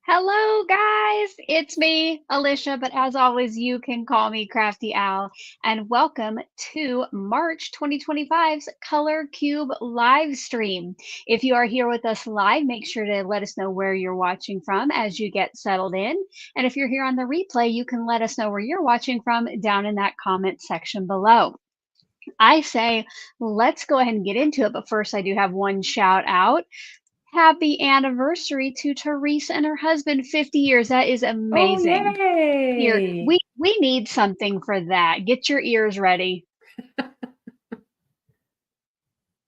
Hello, guys. It's me, Alicia, but as always, you can call me Crafty Owl. And welcome to March 2025's Color Cube live stream. If you are here with us live, make sure to let us know where you're watching from as you get settled in. And if you're here on the replay, you can let us know where you're watching from down in that comment section below. I say, let's go ahead and get into it. But first, I do have one shout out. Happy anniversary to Teresa and her husband, 50 years. That is Oh, amazing. Here, yay. we need something for that. Get your ears ready.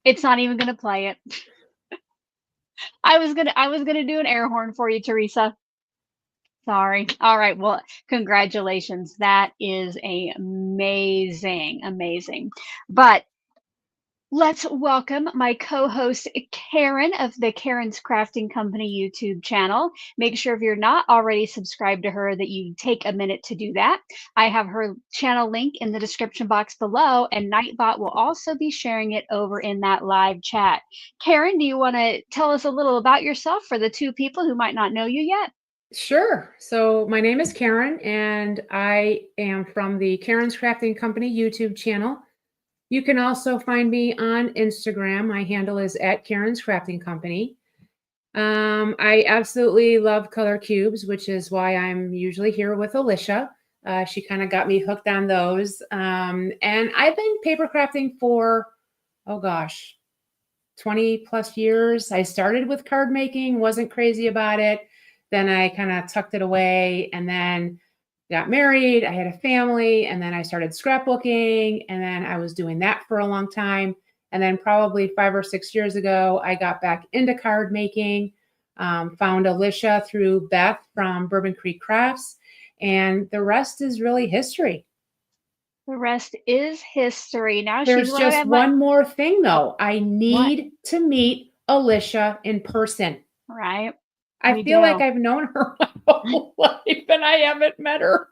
It's not even gonna play it. I was gonna do an air horn for you, Teresa. Sorry. All right. Well, congratulations. That is amazing, amazing. But let's welcome my co-host Karen of the Karen's Crafting Company YouTube channel. Make sure if you're not already subscribed to her that you take a minute to do that. I have her channel link in the description box below, and Nightbot will also be sharing it over in that live chat. Karen, do you want to tell us a little about yourself for the two people who might not know you yet? Sure. So my name is Karen, and I am from the Karen's Crafting Company YouTube channel. You can also find me on Instagram. My handle is at Karen's Crafting Company. I absolutely love color cubes, which is why I'm usually here with Alicia. She kind of got me hooked on those. And I've been paper crafting for, oh gosh, 20 plus years. I started with card making, wasn't crazy about it. Then I kind of tucked it away and then got married. I had a family and then I started scrapbooking and then I was doing that for a long time. And then probably 5 or 6 years ago, I got back into card making, found Alicia through Beth from Bourbon Creek Crafts, and the rest is really history. The rest is history. Now she's There's one of just my one more thing oh, though. I what? need to meet Alicia in person. Right? I We feel like do. I've known her my whole life and I haven't met her.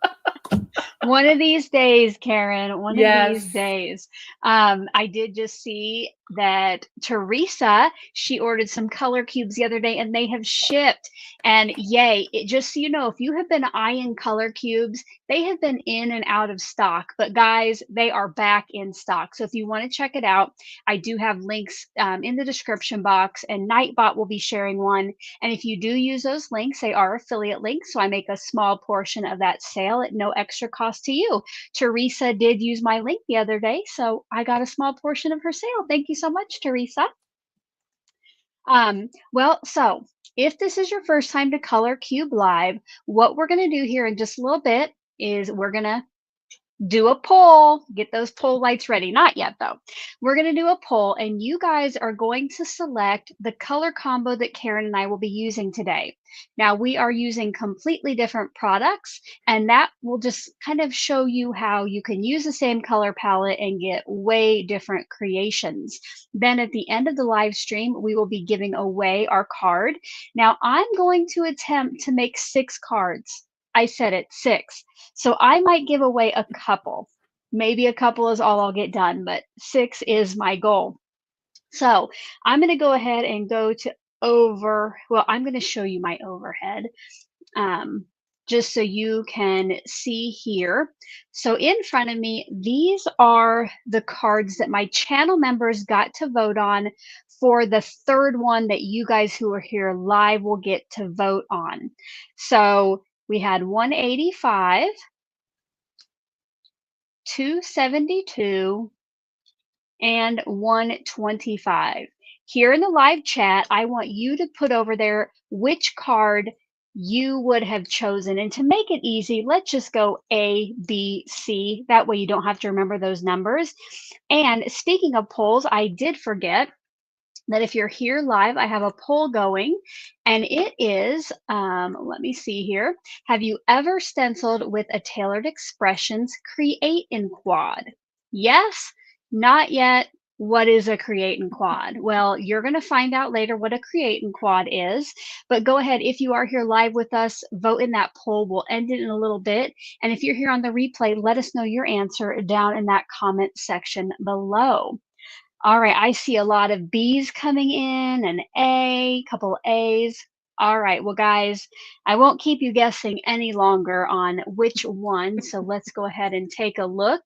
One of these days, Karen, one of these Yes. days. I did just see that Teresa, she ordered some color cubes the other day and they have shipped. And yay, just so you know, if you have been eyeing color cubes, they have been in and out of stock. But guys, they are back in stock. So if you want to check it out, I do have links in the description box, and Nightbot will be sharing one. And if you do use those links, they are affiliate links. So I make a small portion of that sale at no extra cost to you. Teresa did use my link the other day, so I got a small portion of her sale. Thank you so much, Teresa. So if this is your first time to Color Cube Live, what we're going to do here in just a little bit is we're going to do a poll. Get those poll lights ready. Not yet, though. We're going to do a poll, and you guys are going to select the color combo that Karen and I will be using today. Now, we are using completely different products, and that will just kind of show you how you can use the same color palette and get way different creations. Then at the end of the live stream, we will be giving away our card. Now, I'm going to attempt to make 6 cards. I said it, 6. So I might give away a couple. Maybe a couple is all I'll get done, but 6 is my goal. So I'm going to go ahead and go to well, I'm going to show you my overhead just so you can see here. So in front of me, these are the cards that my channel members got to vote on for the third one that you guys who are here live will get to vote on. So we had 185, 272, and 125. Here in the live chat, I want you to put over there which card you would have chosen. And to make it easy, let's just go A, B, C. That way you don't have to remember those numbers. And speaking of polls, I did forget that if you're here live, I have a poll going, and it is, let me see here. Have you ever stenciled with a Tailored Expressions Create in Quad? Yes, not yet. What is a Create in Quad? Well, you're going to find out later what a Create in Quad is, but go ahead. If you are here live with us, vote in that poll. We'll end it in a little bit. And if you're here on the replay, let us know your answer down in that comment section below. All right, I see a lot of B's coming in, an A, couple A's. All right. Well, guys, I won't keep you guessing any longer on which one. So let's go ahead and take a look.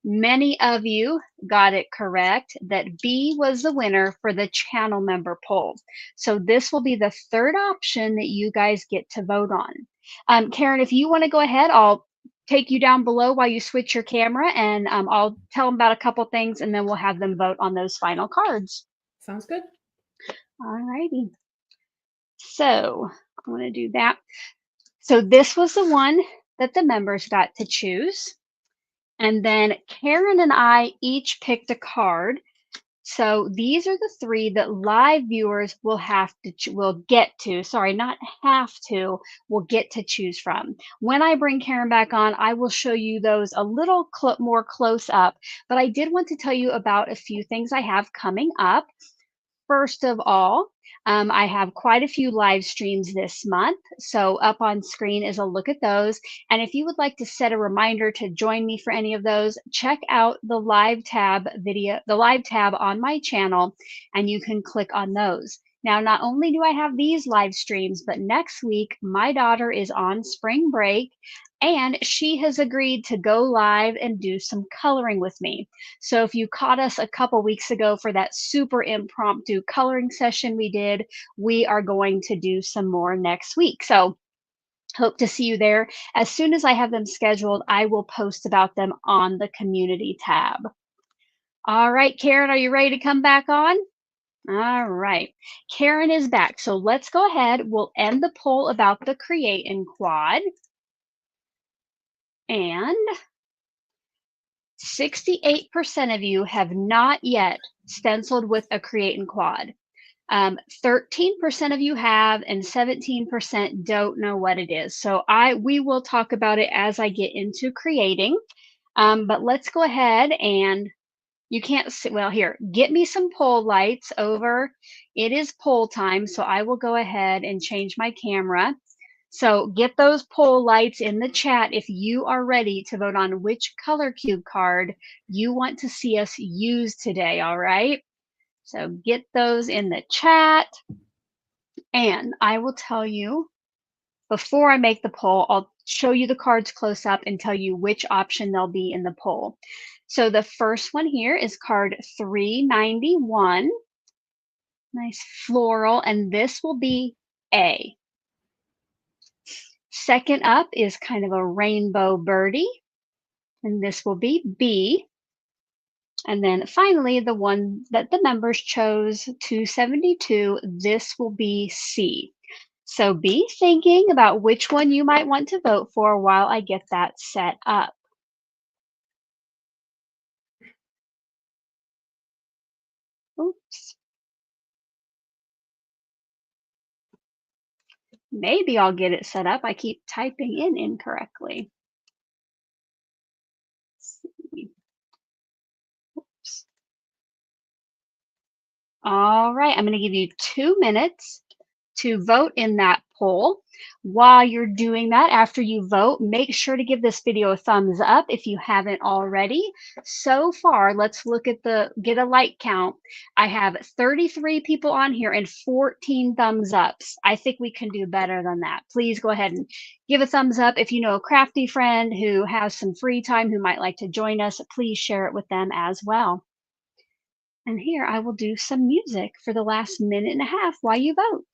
Many of you got it correct that B was the winner for the channel member poll. So this will be the third option that you guys get to vote on. Karen, if you want to go ahead, I'll take you down below while you switch your camera, and I'll tell them about a couple things, and then we'll have them vote on those final cards. Sounds good. All righty. So I want to do that. So this was the one that the members got to choose. And then Karen and I each picked a card. So these are the three that live viewers will get to choose from. When I bring Karen back on, I will show you those a little more close up, but I did want to tell you about a few things I have coming up. First of all, I have quite a few live streams this month. So up on screen is a look at those. And if you would like to set a reminder to join me for any of those, check out the live tab on my channel, and you can click on those. Now, not only do I have these live streams, but next week, my daughter is on spring break, and she has agreed to go live and do some coloring with me. So if you caught us a couple weeks ago for that super impromptu coloring session we did, we are going to do some more next week. So hope to see you there. As soon as I have them scheduled, I will post about them on the community tab. All right, Karen, are you ready to come back on? All right, Karen is back. So let's go ahead. We'll end the poll about the Create in Quad. And 68% of you have not yet stenciled with a Create in Quad. 13% of you have, and 17% don't know what it is. So we will talk about it as I get into creating. But let's go ahead, and you can't see, well, here, get me some poll lights over. It is poll time, so I will go ahead and change my camera. So get those poll lights in the chat if you are ready to vote on which color cube card you want to see us use today, all right? So get those in the chat. And I will tell you, before I make the poll, I'll show you the cards close up and tell you which option they'll be in the poll. So the first one here is card 391. Nice floral, and this will be A. Second up is kind of a rainbow birdie, and this will be B. And then finally, the one that the members chose, 272, this will be C. So be thinking about which one you might want to vote for while I get that set up. Oops. Maybe I'll get it set up. I keep typing in incorrectly. Let's see. Oops. All right, I'm going to give you 2 minutes to vote in that poll. While you're doing that, after you vote, make sure to give this video a thumbs up if you haven't already. So far, let's look at get a like count. I have 33 people on here and 14 thumbs ups. I think we can do better than that. Please go ahead and give a thumbs up. If you know a crafty friend who has some free time who might like to join us, please share it with them as well. And here I will do some music for the last minute and a half while you vote.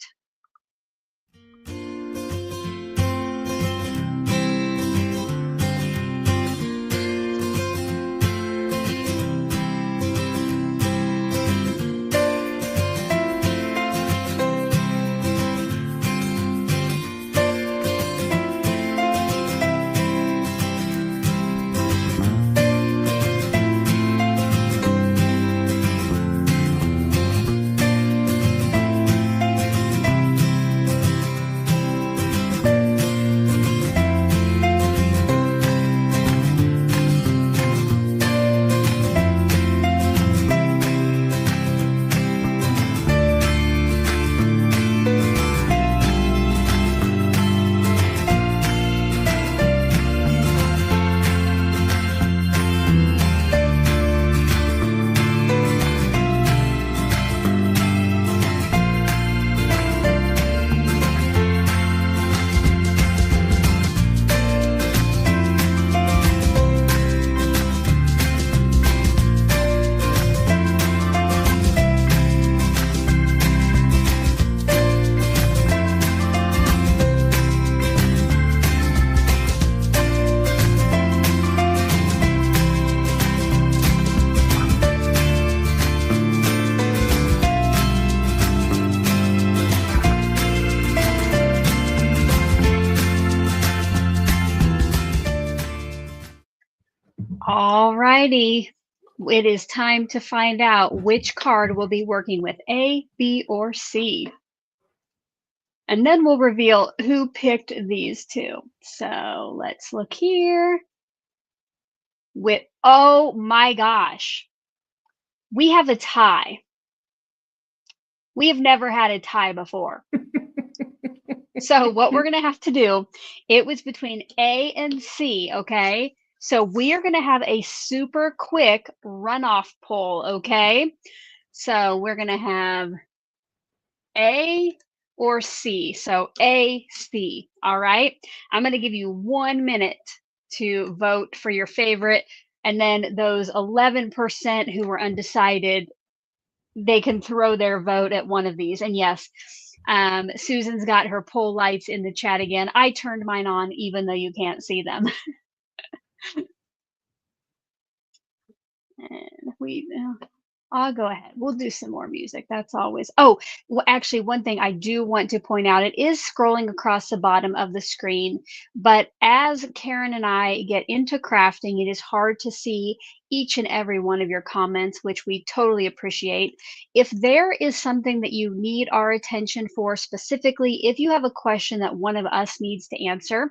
All righty. It is time to find out which card we'll be working with, A, B, or C. And then we'll reveal who picked these two. So let's look here. Oh my gosh, we have a tie. We have never had a tie before. So what we're going to have to do, it was between A and C, okay? So we are going to have a super quick runoff poll, okay? So we're going to have A or C. So A, C, all right? I'm going to give you 1 minute to vote for your favorite. And then those 11% who were undecided, they can throw their vote at one of these. And yes, Susan's got her poll lights in the chat again. I turned mine on even though you can't see them. And I'll go ahead. We'll do some more music. That's always. Oh, well, actually, one thing I do want to point out, it is scrolling across the bottom of the screen, but as Karen and I get into crafting, it is hard to see each and every one of your comments, which we totally appreciate. If there is something that you need our attention for specifically, if you have a question that one of us needs to answer,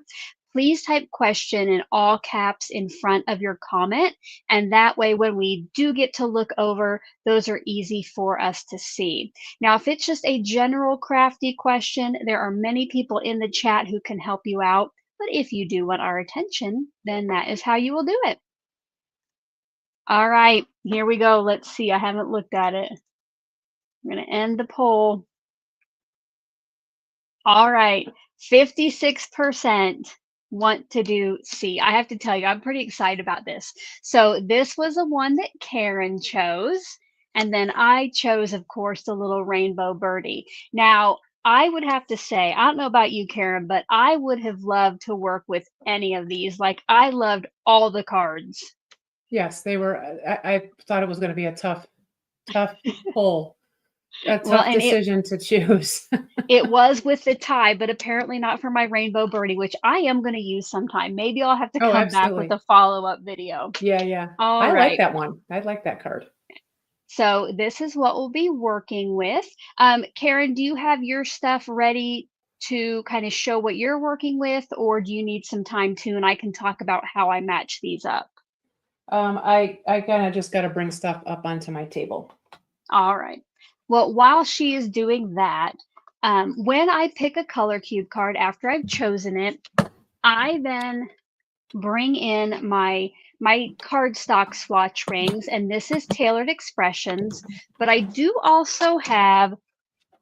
please type question in all caps in front of your comment. And that way, when we do get to look over, those are easy for us to see. Now, if it's just a general crafty question, there are many people in the chat who can help you out. But if you do want our attention, then that is how you will do it. All right, here we go. Let's see. I haven't looked at it. I'm going to end the poll. All right, 56% want to do C. I have to tell you, I'm pretty excited about this. So this was the one that Karen chose. And then I chose, of course, the little rainbow birdie. Now, I would have to say, I don't know about you, Karen, but I would have loved to work with any of these. Like, I loved all the cards. Yes, they were. I thought it was going to be a tough pull, a Well, tough and decision to choose. it was with the tie, but apparently not for my rainbow birdie, which I am going to use sometime. Maybe I'll have to Oh, come back with absolutely. a follow-up video. Yeah, yeah. All I like right. that one. I like that card. So this is what we'll be working with. Karen, do you have your stuff ready to kind of show what you're working with, or do you need some time too? And I can talk about how I match these up. I kind of just got to bring stuff up onto my table. All right. Well, while she is doing that, when I pick a color cube card after I've chosen it, I then bring in my cardstock swatch rings, and this is Tailored Expressions, but I do also have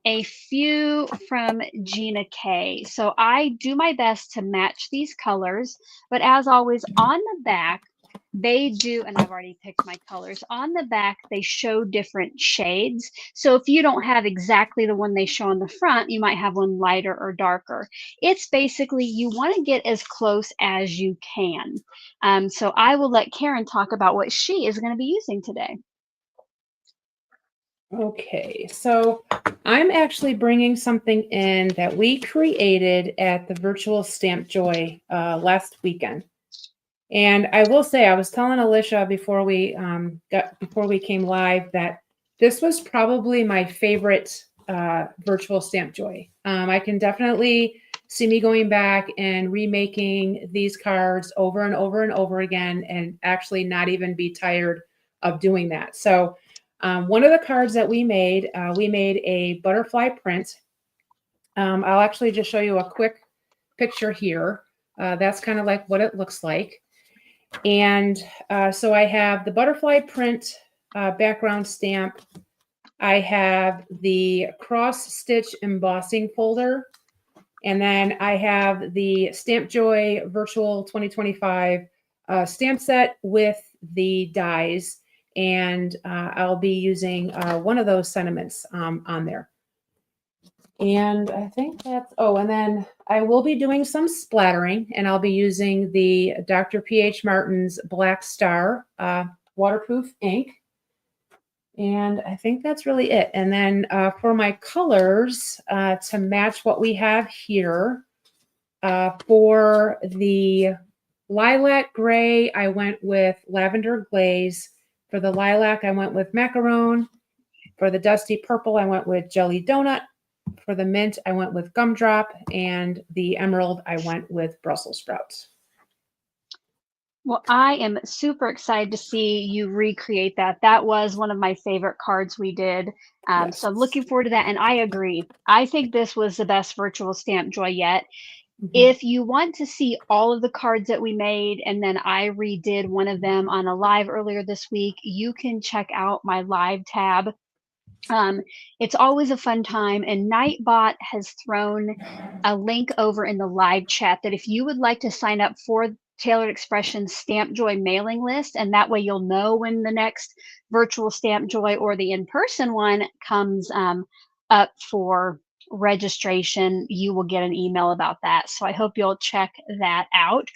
a few from Gina K. So I do my best to match these colors, but as always, on the back, they do, and I've already picked my colors. On the back, they show different shades. So if you don't have exactly the one they show on the front, you might have one lighter or darker. It's basically, you want to get as close as you can. So I will let Karen talk about what she is going to be using today. Okay, so I'm actually bringing something in that we created at the virtual Stamp Joy last weekend. And I will say, I was telling Alicia before we came live that this was probably my favorite virtual Stamp Joy. I can definitely see me going back and remaking these cards over and over and over again, and actually not even be tired of doing that. So one of the cards that we made a butterfly print. I'll actually just show you a quick picture here. That's kind of like what it looks like. And so I have the butterfly print background stamp. I have the cross stitch embossing folder. And then I have the Stamp Joy Virtual 2025 stamp set with the dies. And I'll be using one of those sentiments on there. And I think that's, and then I will be doing some splattering, and I'll be using the Dr. P.H. Martin's Black Star waterproof ink. And I think that's really it. And then for my colors, to match what we have here, for the lilac gray, I went with lavender glaze. For the lilac, I went with macaron. For the dusty purple, I went with jelly donut. For the mint, I went with gumdrop. And the emerald, I went with Brussels sprouts. Well, I am super excited to see you recreate that. That was one of my favorite cards we did. Yes. So I'm looking forward to that. And I agree. I think this was the best virtual stamp joy yet. Mhm. If you want to see all of the cards that we made, and then I redid one of them on a live earlier this week, you can check out my live tab. It's always a fun time, and Nightbot has thrown a link over in the live chat that if you would like to sign up for Tailored Expressions Stamp Joy mailing list, and that way you'll know when the next virtual Stamp Joy or the in-person one comes up for registration, you will get an email about that. So I hope you'll check that out.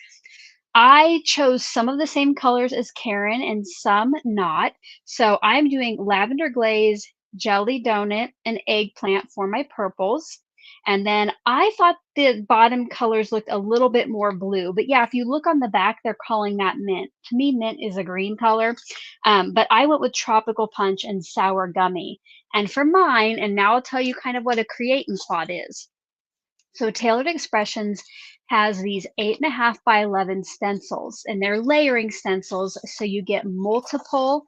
I chose some of the same colors as Karen and some not. So I'm doing lavender glaze, jelly donut, and eggplant for my purples. And then I thought the bottom colors looked a little bit more blue. But yeah, if you look on the back, they're calling that mint. To me, mint is a green color. But I went with tropical punch and sour gummy. And for mine, and now I'll tell you kind of what a create and quad is. So Tailored Expressions has these 8.5 by 11 stencils, and they're layering stencils, so you get multiple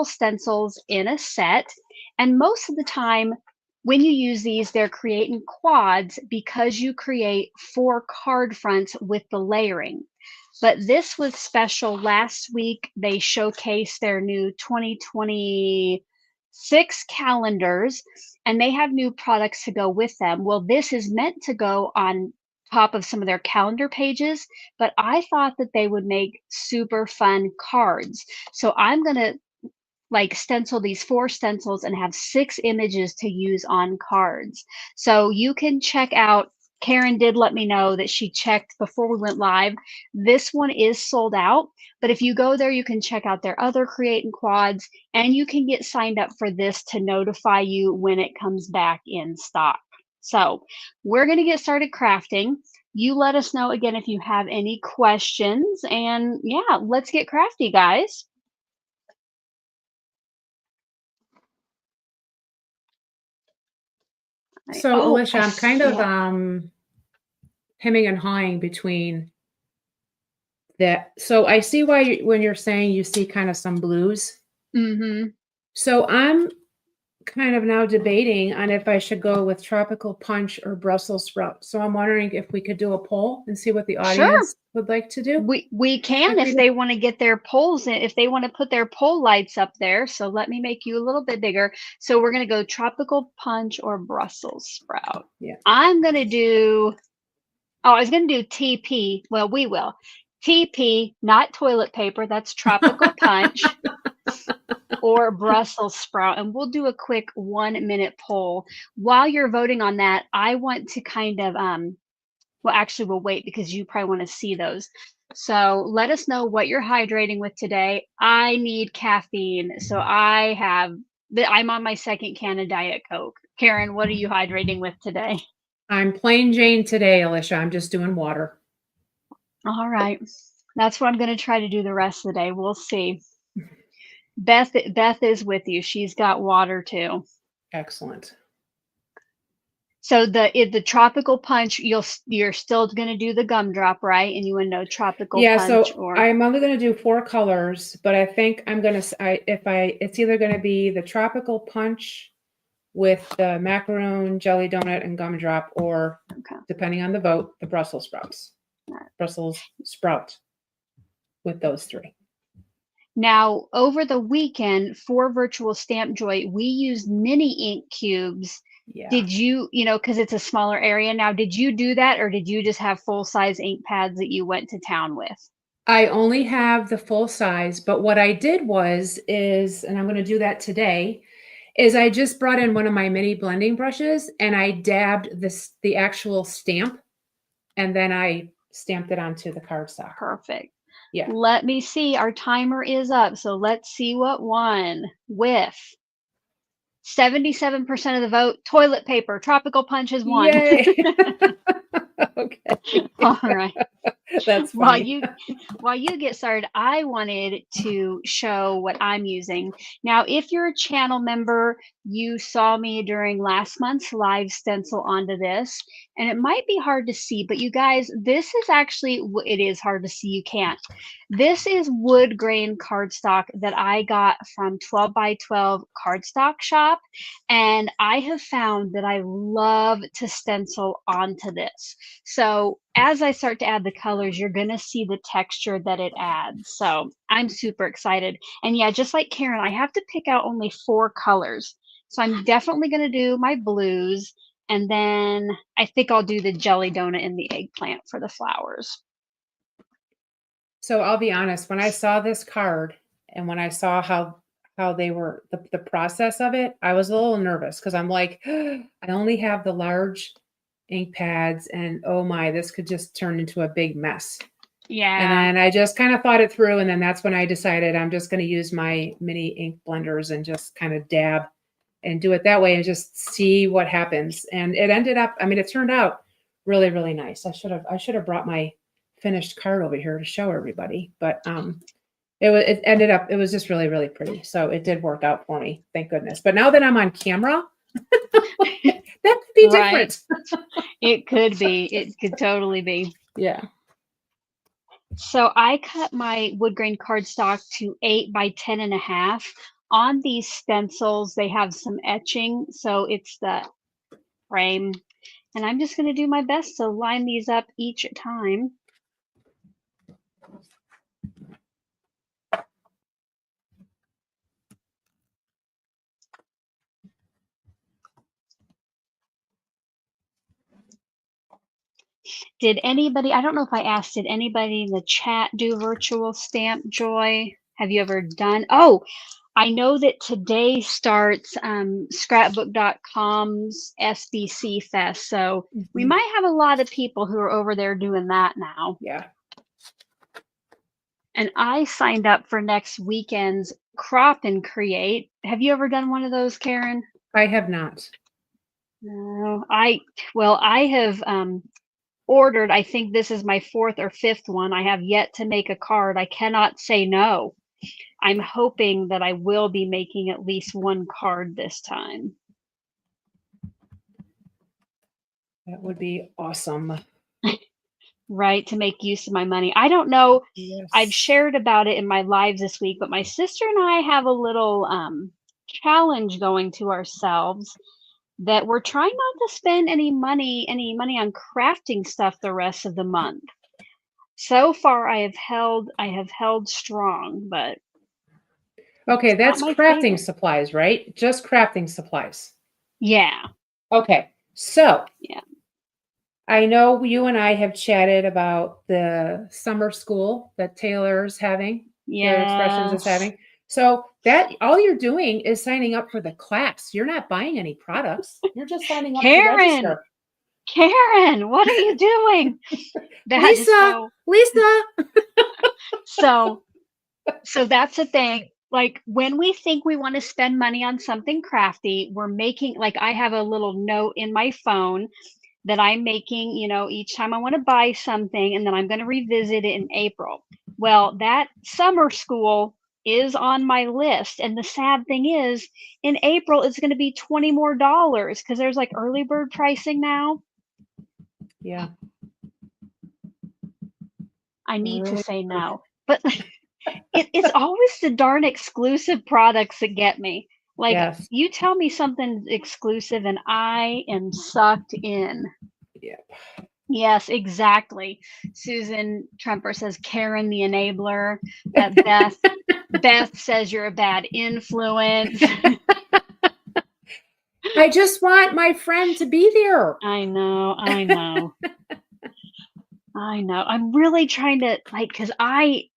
stencils in a set. And most of the time, when you use these, they're creating quads because you create 4 card fronts with the layering. But this was special. Last week, they showcased their new 2026 calendars, and they have new products to go with them. Well, this is meant to go on top of some of their calendar pages, but I thought that they would make super fun cards. So I'm going to like stencil these 4 stencils and have 6 images to use on cards. So you can check out, Karen did let me know that she checked before we went live. This one is sold out, but if you go there, you can check out their other create and quads, and you can get signed up for this to notify you when it comes back in stock. So we're going to get started crafting. You let us know again if you have any questions, and yeah, let's get crafty, guys. So, Alicia, I'm kind of yeah. hemming and hawing between that. So I see why when you're saying you see kind of some blues. Mm-hmm. So I'm kind of now debating on if I should go with tropical punch or Brussels sprout. So I'm wondering if we could do a poll and see what the audience would like to do. We can if they want to get their polls in, if they want to put their poll lights up there. So let me make you a little bit bigger. So we're going to go tropical punch or Brussels sprout. Yeah. I'm going to do, oh, I was going to do TP. Well, we will. TP, not toilet paper. That's tropical punch. Or Brussels sprout, and we'll do a quick 1-minute poll. While you're voting on that, I want to kind of well, actually we'll wait because you probably want to see those. So let us know what you're hydrating with today. I need caffeine, so I'm on my 2nd can of Diet Coke. Karen, what are you hydrating with today? I'm plain Jane today, Alicia. I'm just doing water. All right, that's what I'm going to try to do the rest of the day. We'll see. Beth is with you. She's got water too. Excellent. So the tropical punch, you're still going to do the gumdrop, right? And you want to know tropical punch, so or I'm only going to do 4 colors, but I think I'm going to it's either going to be the tropical punch with the macaron, jelly donut, and gumdrop, or depending on the vote, the Brussels sprouts. Brussels sprout with those 3. Now, over the weekend for Virtual Stamp Joy, we used mini ink cubes. Yeah. Did you, because it's a smaller area now, did you do that, or did you just have full-size ink pads that you went to town with? I only have the full size, but what I did is, and I'm going to do that today, is I just brought in one of my mini blending brushes and I dabbed the actual stamp, and then I stamped it onto the cardstock. Perfect. Yeah. Let me see. Our timer is up, so let's see what won with 77% of the vote. Toilet paper. Tropical punch has won. Yay. Okay. All right. That's While funny. you get started, I wanted to show what I'm using. Now, if you're a channel member, you saw me during last month's live stencil onto this, and it might be hard to see, but you guys, this is actually, it is hard to see, you can't. This is wood grain cardstock that I got from 12 by 12 cardstock shop, and I have found that I love to stencil onto this. So as I start to add the colors, you're going to see the texture that it adds. So I'm super excited. And yeah, just like Karen, I have to pick out only 4 colors. So I'm definitely going to do my blues. And then I think I'll do the jelly donut and the eggplant for the flowers. So I'll be honest, when I saw this card and when I saw how they were the process of it, I was a little nervous because I'm like, I only have the large ink pads and oh my, this could just turn into a big mess. Yeah. And then I just kind of thought it through, and then that's when I decided I'm just going to use my mini ink blenders and just kind of dab and do it that way and just see what happens. And it ended up, I mean, it turned out really, really nice. I should have brought my finished card over here to show everybody, but it ended up, it was just really, really pretty. So it did work out for me, thank goodness. But now that I'm on camera, that could be different. It could be. It could totally be. Yeah. So I cut my wood grain cardstock to 8 by 10.5. On these stencils, they have some etching, so it's the frame. And I'm just going to do my best to line these up each time. Did anybody, I don't know if I asked, did anybody in the chat do virtual stamp joy? Have you ever done? Oh, I know that today starts scrapbook.com's SBC Fest. So we might have a lot of people who are over there doing that now. Yeah. And I signed up for next weekend's Crop and Create. Have you ever done one of those, Karen? I have not. No, I have ordered, I think this is my 4th or 5th one. I have yet to make a card. I cannot say no. I'm hoping that I will be making at least one card this time. That would be awesome. Right, to make use of my money. I don't know. Yes. I've shared about it in my lives this week, but my sister and I have a little challenge going to ourselves that we're trying not to spend any money on crafting stuff the rest of the month. So far I have held strong, but okay, that's my crafting favorite. supplies, right? Just crafting supplies. Yeah. Okay. So, yeah. I know you and I have chatted about the summer school that Taylor's having. Taylor Expressions is having. So that all you're doing is signing up for the class. You're not buying any products. You're just signing up to register. Karen, what are you doing? Lisa. So that's the thing. Like when we think we want to spend money on something crafty, we're making, like I have a little note in my phone that I'm making, each time I want to buy something, and then I'm going to revisit it in April. Well, that summer school is on my list. And the sad thing is in April, it's going to be $20 more because there's like early bird pricing now. Yeah. I need to say no, but it's always the darn exclusive products that get me. Like yes. You tell me something exclusive and I am sucked in. Yep. Yes, exactly. Susan Trumper says, Karen the enabler. That Beth says you're a bad influence. I just want my friend to be there. I know. I know. I'm really trying to because I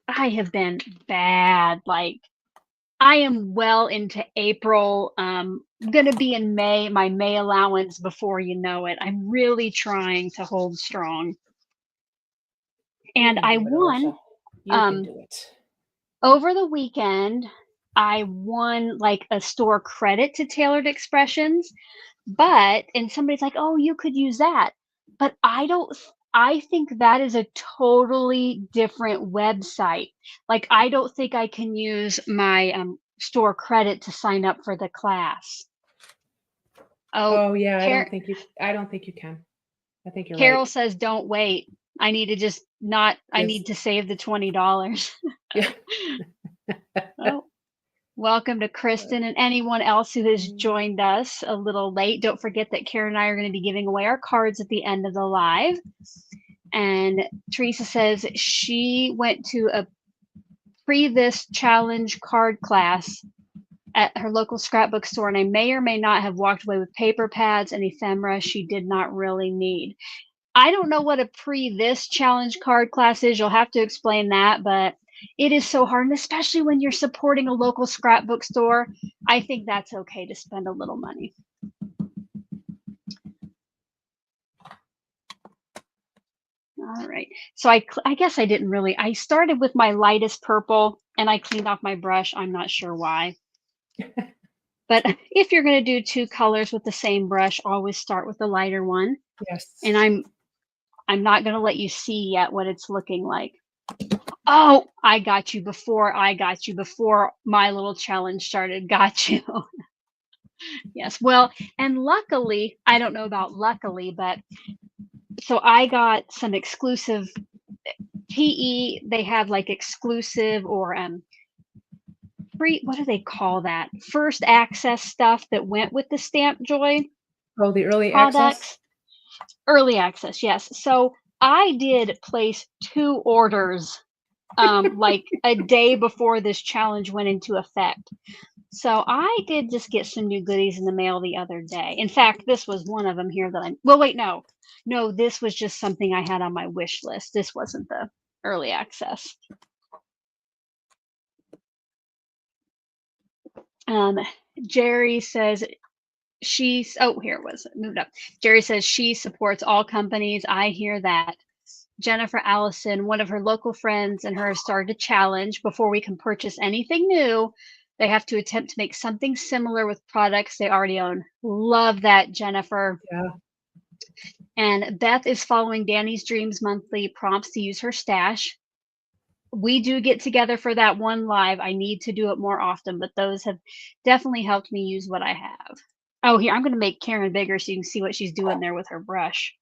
have been bad. Like I am well into April. I'm going to be in May, my May allowance before you know it. I'm really trying to hold strong. And I won over the weekend. I won like a store credit to Tailored Expressions, and somebody's like, oh, you could use that. but I think that is a totally different website. Like, I don't think I can use my, store credit to sign up for the class. Oh, Oh yeah, Car I don't think you can. I think you're Carol right. says, "Don't wait. I need to just not I Yes. need to save the $20." Yeah. Oh, welcome to Kristen and anyone else who has joined us a little late. Don't forget that Karen and I are gonna be giving away our cards at the end of the live. And Teresa says she went to a pre-this challenge card class at her local scrapbook store, and I may or may not have walked away with paper pads and ephemera she did not really need. I don't know what a pre-this challenge card class is. You'll have to explain that, but it is so hard, and especially when you're supporting a local scrapbook store, I think that's okay to spend a little money. All right. So I guess I didn't really. I started with my lightest purple and I cleaned off my brush. I'm not sure why. But if you're going to do two colors with the same brush, always start with the lighter one. Yes. And I'm not going to let you see yet what it's looking like. Oh, I got you before my little challenge started. Got you. Yes. Well, and luckily, I don't know about luckily, but so I got some exclusive PE. They have like exclusive or free, what do they call that? First access stuff that went with the Stamp Joy Oh, the early access? products. Early access, yes. So I did place 2 orders like a day before this challenge went into effect. So I did just get some new goodies in the mail the other day. In fact, this was one of them here that well, wait, no. No, this was just something I had on my wish list. This wasn't the early access. Jerry says here it was, moved up. Jerry says she supports all companies. I hear that. Jennifer Allison, one of her local friends and her have started a challenge. Before we can purchase anything new, they have to attempt to make something similar with products they already own. Love that, Jennifer. Yeah. And Beth is following Danny's Dreams monthly prompts to use her stash. We do get together for that one live. I need to do it more often, but those have definitely helped me use what I have. Oh, here, I'm going to make Karen bigger so you can see what she's doing there with her brush.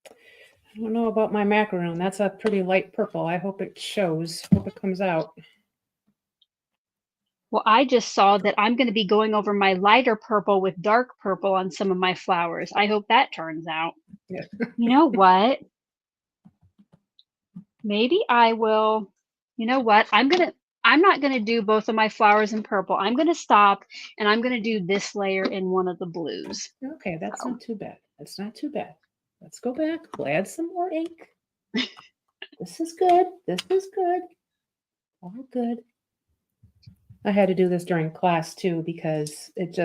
I don't know about my macaroon. That's a pretty light purple. I hope it shows. Hope it comes out. Well, I just saw that I'm going to be going over my lighter purple with dark purple on some of my flowers. I hope that turns out. Yeah. You know what? Maybe I will. You know what? I'm not going to do both of my flowers in purple. I'm going to stop and I'm going to do this layer in one of the blues. Okay, that's not too bad. That's not too bad. Let's go back. We'll add some more ink. This is good. This is good. All good. I had to do this during class too because it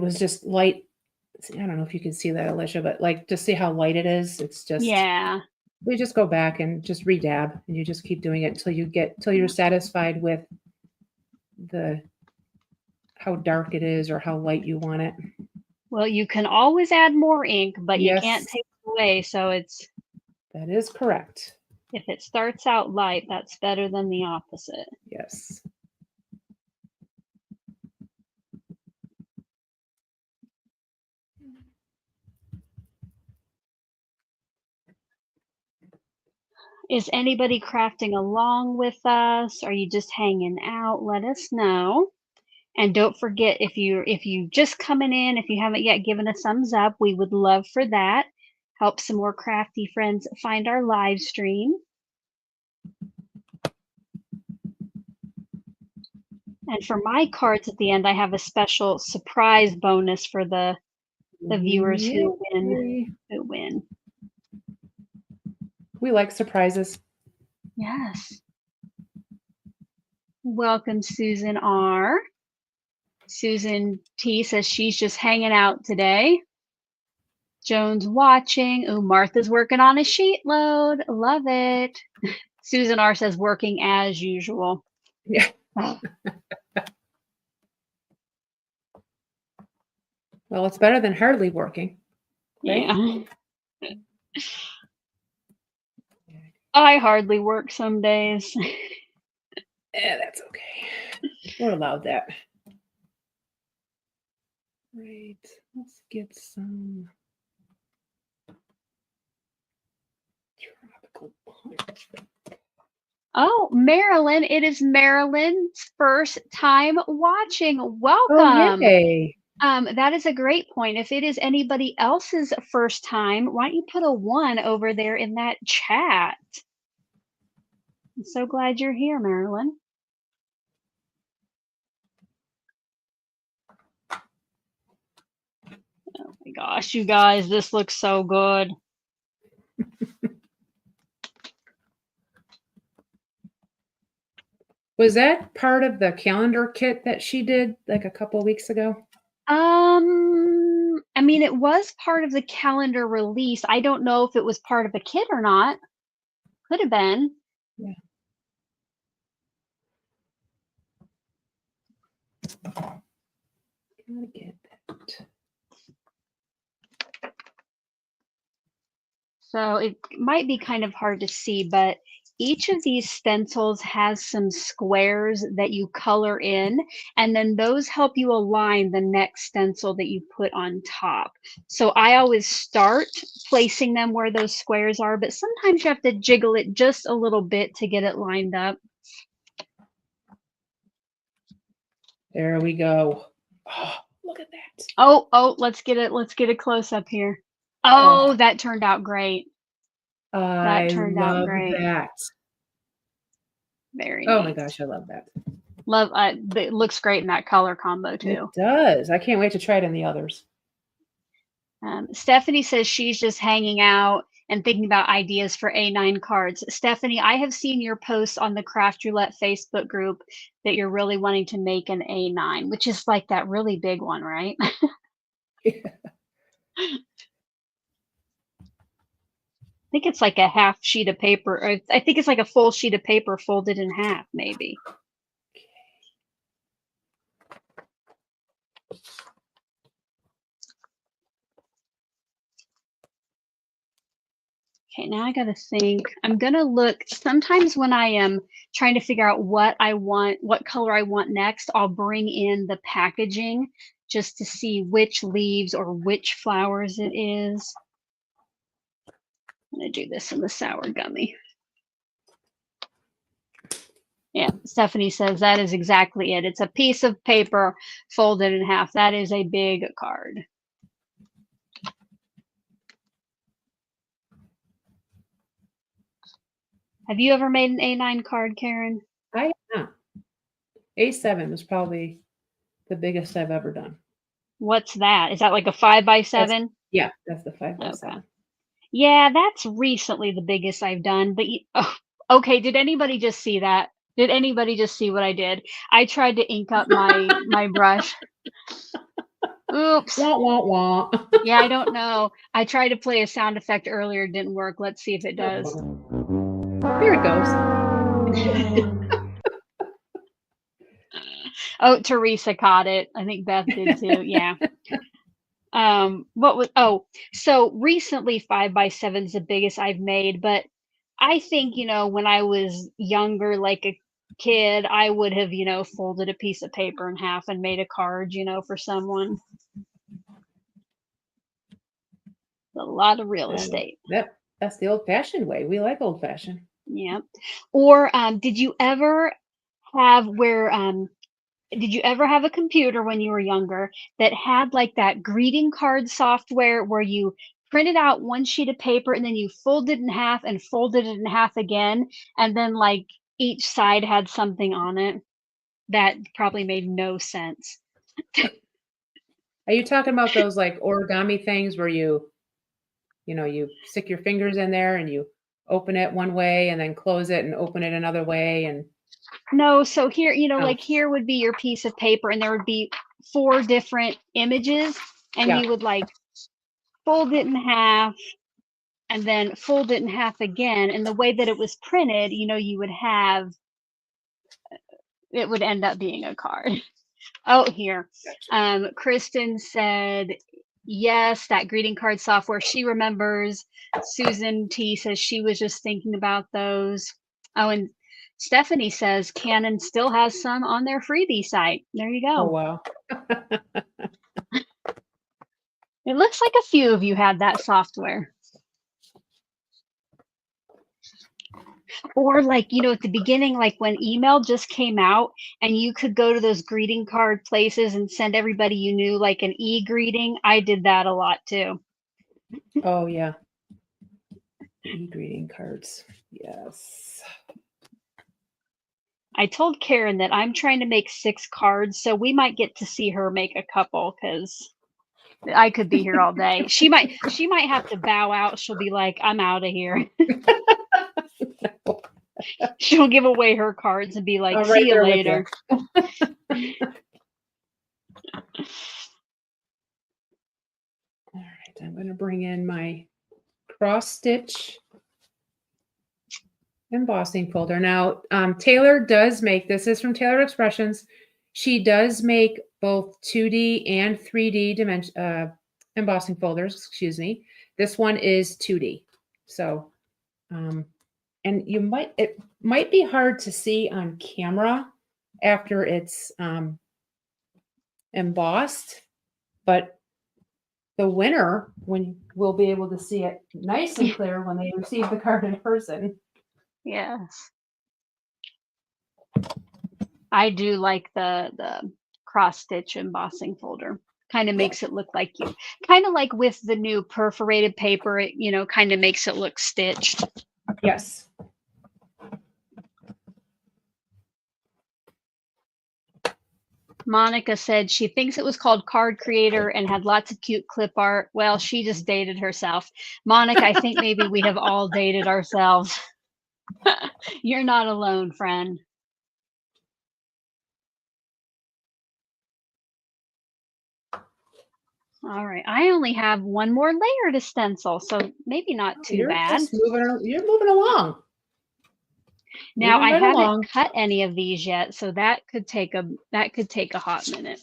was just light. I don't know if you can see that, Alicia, but like just see how light it is. It's just, yeah. We just go back and just redab and you just keep doing it until you're satisfied with how dark it is or how light you want it. Well, you can always add more ink, but Yes. you can't take it away. So That is correct. If it starts out light, that's better than the opposite. Yes. Is anybody crafting along with us? Are you just hanging out? Let us know. And don't forget, if you just coming in, if you haven't yet given a thumbs up, we would love for that. Help some more crafty friends find our live stream. And for my cards at the end, I have a special surprise bonus for the viewers who win. We like surprises. Yes. Welcome, Susan R. Susan T says she's just hanging out today. Joan's watching. Oh, Martha's working on a sheet load. Love it. Susan R says working as usual. Yeah. Oh. Well, it's better than hardly working, right? Yeah. I hardly work some days. Yeah, that's okay. We're allowed that. Right. Let's get some tropical punch. Oh, Marilyn, it is Marilyn's first time watching. Oh, Welcome. yay. That is a great point. If it is anybody else's first time, why don't you put a 1 over there in that chat? I'm so glad you're here, Marilyn. Oh my gosh, you guys, this looks so good. Was that part of the calendar kit that she did like a couple weeks ago? I mean, it was part of the calendar release. I don't know if it was part of a kit or not. Could have been. Yeah. Gotta get that. So it might be kind of hard to see, but each of these stencils has some squares that you color in, and then those help you align the next stencil that you put on top. So I always start placing them where those squares are, but sometimes you have to jiggle it just a little bit to get it lined up. There we go. Oh, look at that. Oh, let's get a close up here. Oh, that turned out great. I turned out love great. that. Very Oh neat. my gosh, I love that. Love it looks great in that color combo too. It does. I can't wait to try it in the others. Stephanie says she's just hanging out and thinking about ideas for A9 cards. Stephanie, I have seen your posts on the Craft Roulette Facebook group that you're really wanting to make an A9, which is like that really big one, right? Yeah. I think it's like a half sheet of paper, or I think it's like a full sheet of paper folded in half, maybe. Okay, now I gotta think. I'm gonna look. Sometimes when I am trying to figure out what I want, what color I want next, I'll bring in the packaging just to see which leaves or which flowers it is. I'm gonna do this in the sour gummy. Yeah, Stephanie says that is exactly it. It's a piece of paper folded in half. That is a big card. Have you ever made an A9 card, Karen? I have. A7 was probably the biggest I've ever done. What's that? Is that like a 5x7? Yeah, that's the 5x7. Okay. Yeah, that's recently the biggest I've done. But okay, did anybody just see that? Did anybody just see what I did? I tried to ink up my brush. Oops. Wah, wah, wah. Yeah, I don't know. I tried to play a sound effect earlier, it didn't work. Let's see if it does. There it goes. Oh, Teresa caught it. I think Beth did too. Yeah. So recently 5x7 is the biggest I've made, but I think, when I was younger, like a kid, I would have, folded a piece of paper in half and made a card, for someone. A lot of real estate. That's the old-fashioned way. We like old-fashioned. Yeah. Or did you ever have a computer when you were younger that had like that greeting card software where you printed out one sheet of paper and then you folded it in half and folded it in half again, and then like each side had something on it? That probably made no sense. Are you talking about those like origami things where you stick your fingers in there and you open it one way and then close it and open it another way? And No, so here, Oh. like here would be your piece of paper and there would be 4 different images, and Yeah. you would like fold it in half and then fold it in half again. And the way that it was printed, you would have, it would end up being a card. Oh, here. Kristen said, yes, that greeting card software. She remembers. Susan T says she was just thinking about those. Oh, and Stephanie says Canon still has some on their freebie site. There you Oh, go. wow. It looks like a few of you had that software. Or like, you know, at the beginning, like when email just came out and you could go to those greeting card places and send everybody you knew like an e-greeting. I did that a lot too. Oh, yeah. E-greeting cards. Yes. I told Karen that I'm trying to make 6 cards, so we might get to see her make a couple because I could be here all day. She might have to bow out. She'll be like, I'm out of here. She'll give away her cards and be like, see you later. All right, I'm going to bring in my cross stitch embossing folder. Now, Taylor does make, this is from Taylor Expressions. She does make both 2D and 3D embossing folders, excuse me. This one is 2D. So, and it might be hard to see on camera after it's embossed, but the winner, when we'll be able to see it nice and clear when they receive the card in person. Yes. I do like the cross stitch embossing folder. Kind of makes it look like you, kind of like with the new perforated paper, it, you know, kind of makes it look stitched. Yes. Monica said she thinks it was called Card Creator and had lots of cute clip art. Well, she just dated herself. Monica, I think maybe we have all dated ourselves. You're not alone, friend. All right. I only have one more layer to stencil, so maybe not too bad. You're moving along. Now I haven't cut any of these yet, so that could take a hot minute.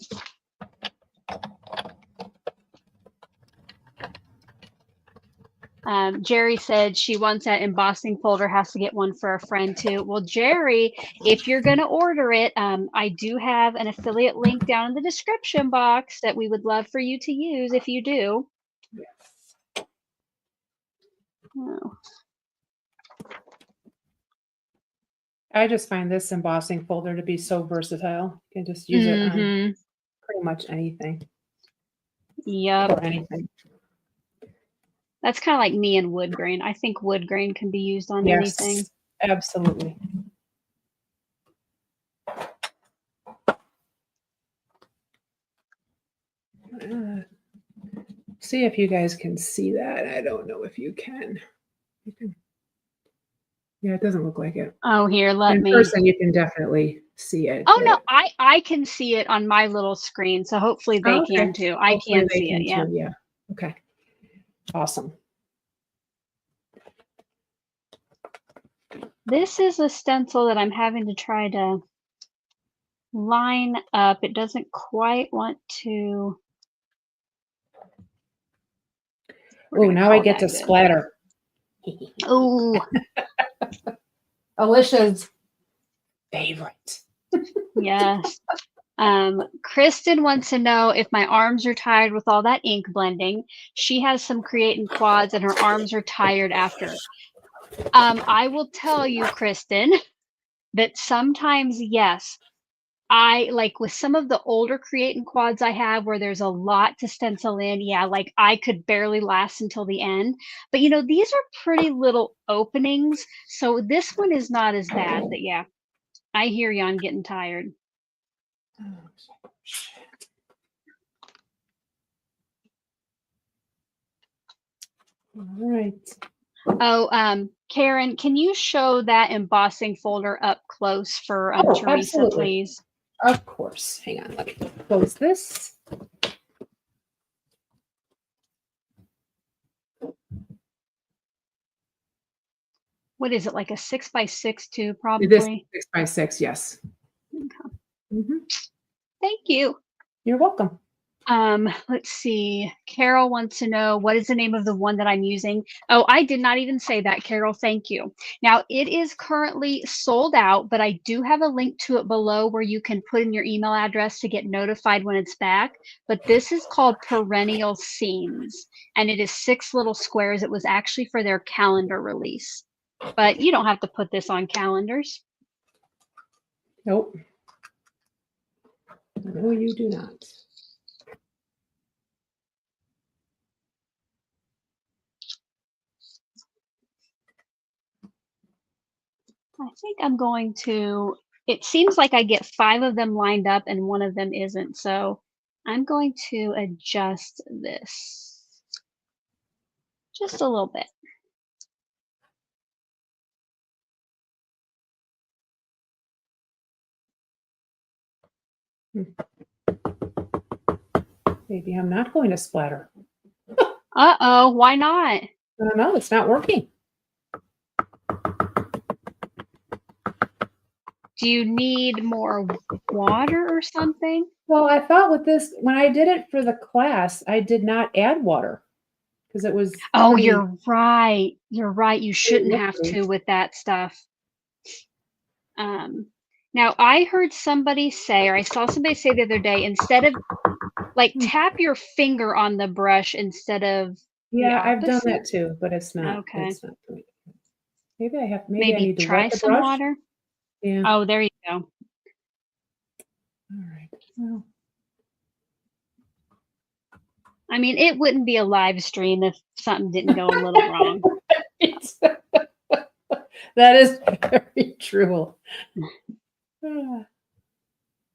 Jerry said she wants that embossing folder, has to get one for a friend too. Well, Jerry, if you're going to order it, I do have an affiliate link down in the description box that we would love for you to use if you do. Yes. Oh. I just find this embossing folder to be so versatile. You can just use it on pretty much anything. Yep. Or anything. That's kind of like me and wood grain. I think wood grain can be used on anything. Absolutely. See if you guys can see that. I don't know if you can. Yeah, it doesn't look like it. Oh, here, let me. In person, you can definitely see it. Oh, no, I can see it on my little screen, so hopefully they can too. I can see it, yeah. Yeah. Okay. Awesome. This is a stencil that I'm having to try to line up. It doesn't quite want to. Oh, now I get to splatter. Oh. Alicia's favorite. Yes. Kristen wants to know if my arms are tired with all that ink blending. She has some creating quads and her arms are tired after. I will tell you, Kristen, that sometimes, yes, I like with some of the older creating quads I have where there's a lot to stencil in. Yeah, like I could barely last until the end. But you know, these are pretty little openings. So this one is not as bad. But yeah, I hear you on getting tired. All right. Oh, Karen, can you show that embossing folder up close for Teresa, absolutely. please? Of course. Hang on, let me close this. What is it, like a 6x6 too, probably? This 6x6, yes. Okay. Thank you. You're welcome. Let's see. Carol wants to know, what is the name of the one that I'm using? Oh, I did not even say that, Carol. Thank you. Now, it is currently sold out, but I do have a link to it below where you can put in your email address to get notified when it's back. But this is called Perennial Scenes, and it is 6 little squares. It was actually for their calendar release, but you don't have to put this on calendars. Nope. No, you do not. I think I'm going to, it seems like I get 5 of them lined up and 1 of them isn't. So I'm going to adjust this just a little bit. Maybe I'm not going to splatter. Uh-oh, why not? I don't know. It's not working. Do you need more water or something? Well, I thought with this, when I did it for the class, I did not add water because it was. Oh, pretty, you're right. You're right. You shouldn't have liquidy. to with that stuff. Now I heard somebody say, or I saw somebody say the other day, instead of like tap your finger on the brush instead of Yeah, the I've done opposite. that too, but it's not. Okay. It's not doing it. Maybe I have. Maybe I Maybe need to try wet the some brush. water. Yeah. Oh, there you go. All right. Well. I mean, it wouldn't be a live stream if something didn't go a little wrong. That is very true.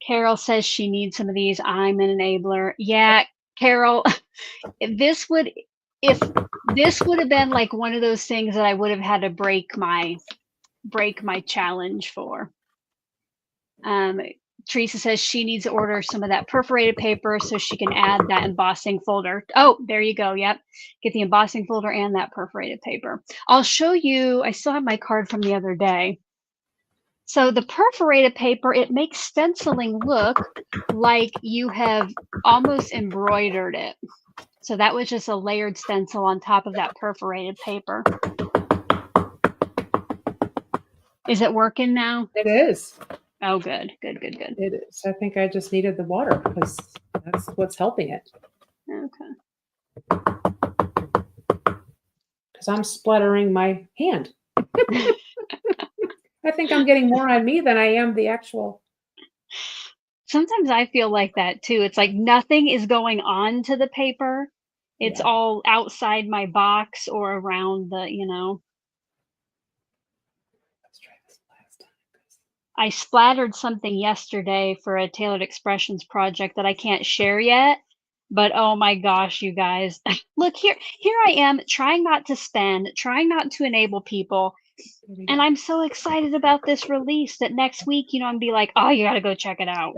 Carol says she needs some of these. I'm an enabler. Yeah, Carol, if this would have been like one of those things that I would have had to break my challenge for. Teresa says she needs to order some of that perforated paper so she can add that embossing folder. Oh, there you go. Yep. Get the embossing folder and that perforated paper. I'll show you. I still have my card from the other day. So the perforated paper, it makes stenciling look like you have almost embroidered it. So that was just a layered stencil on top of that perforated paper. Is it working now? It is. Oh, good, good, good, good. It is. I think I just needed the water because that's what's helping it. Okay. Because I'm splattering my hand. I think I'm getting more on me than I am the actual. Sometimes I feel like that too. It's like nothing is going on to the paper. It's all outside my box or around the, Let's try this last time. I splattered something yesterday for a Tailored Expressions project that I can't share yet. But oh my gosh, you guys. Look, here I am trying not to spend, trying not to enable people. And I'm so excited about this release that next week, I'm gonna be like, oh, you gotta go check it out.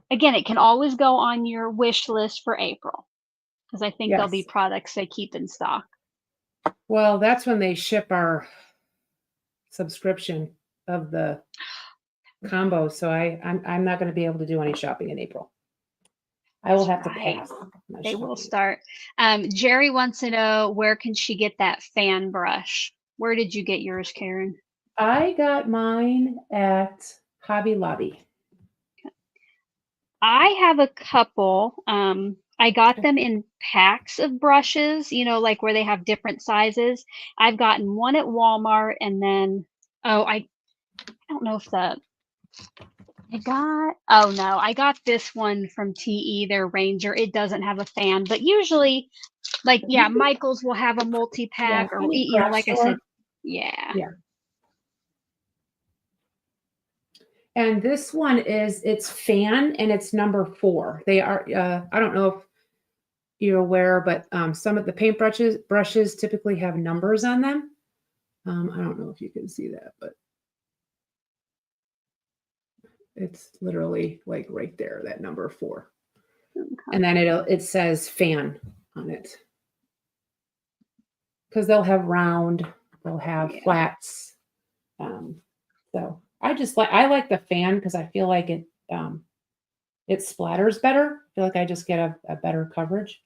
Again, it can always go on your wish list for April because I think there'll be products they keep in stock. Well, that's when they ship our subscription of the combo. So I'm not going to be able to do any shopping in April. I will have to pass. They will start. Jerry wants to know, where can she get that fan brush? Where did you get yours, Karen? I got mine at Hobby Lobby. I have a couple. I got them in packs of brushes, like where they have different sizes. I've gotten one at Walmart, and then, I don't know if I got this one from TE, their Ranger. It doesn't have a fan, but usually, Michael's will have a multi-pack, or, like I said, yeah. And this one it's fan, and it's number 4. They are, I don't know if you're aware, but some of the paint brushes typically have numbers on them. I don't know if you can see that, but it's literally like right there, that number 4. Okay. And then it says fan on it. Because they'll have round will have flats. So I like the fan because I feel like it splatters better. I feel like I just get a better coverage.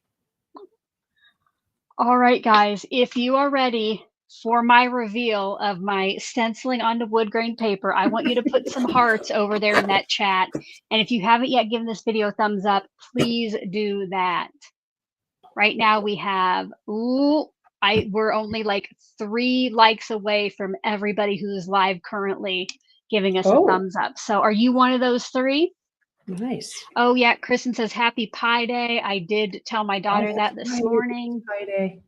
All right, guys, if you are ready for my reveal of my stenciling onto wood grain paper, I want you to put some hearts over there in that chat. And if you haven't yet given this video a thumbs up, please do that. Right now we have, we're only like 3 likes away from everybody who's live currently giving us a thumbs up. So are you one of those 3? Nice. Oh yeah, Kristen says happy Pi Day. I did tell my daughter that this morning. Pi Day.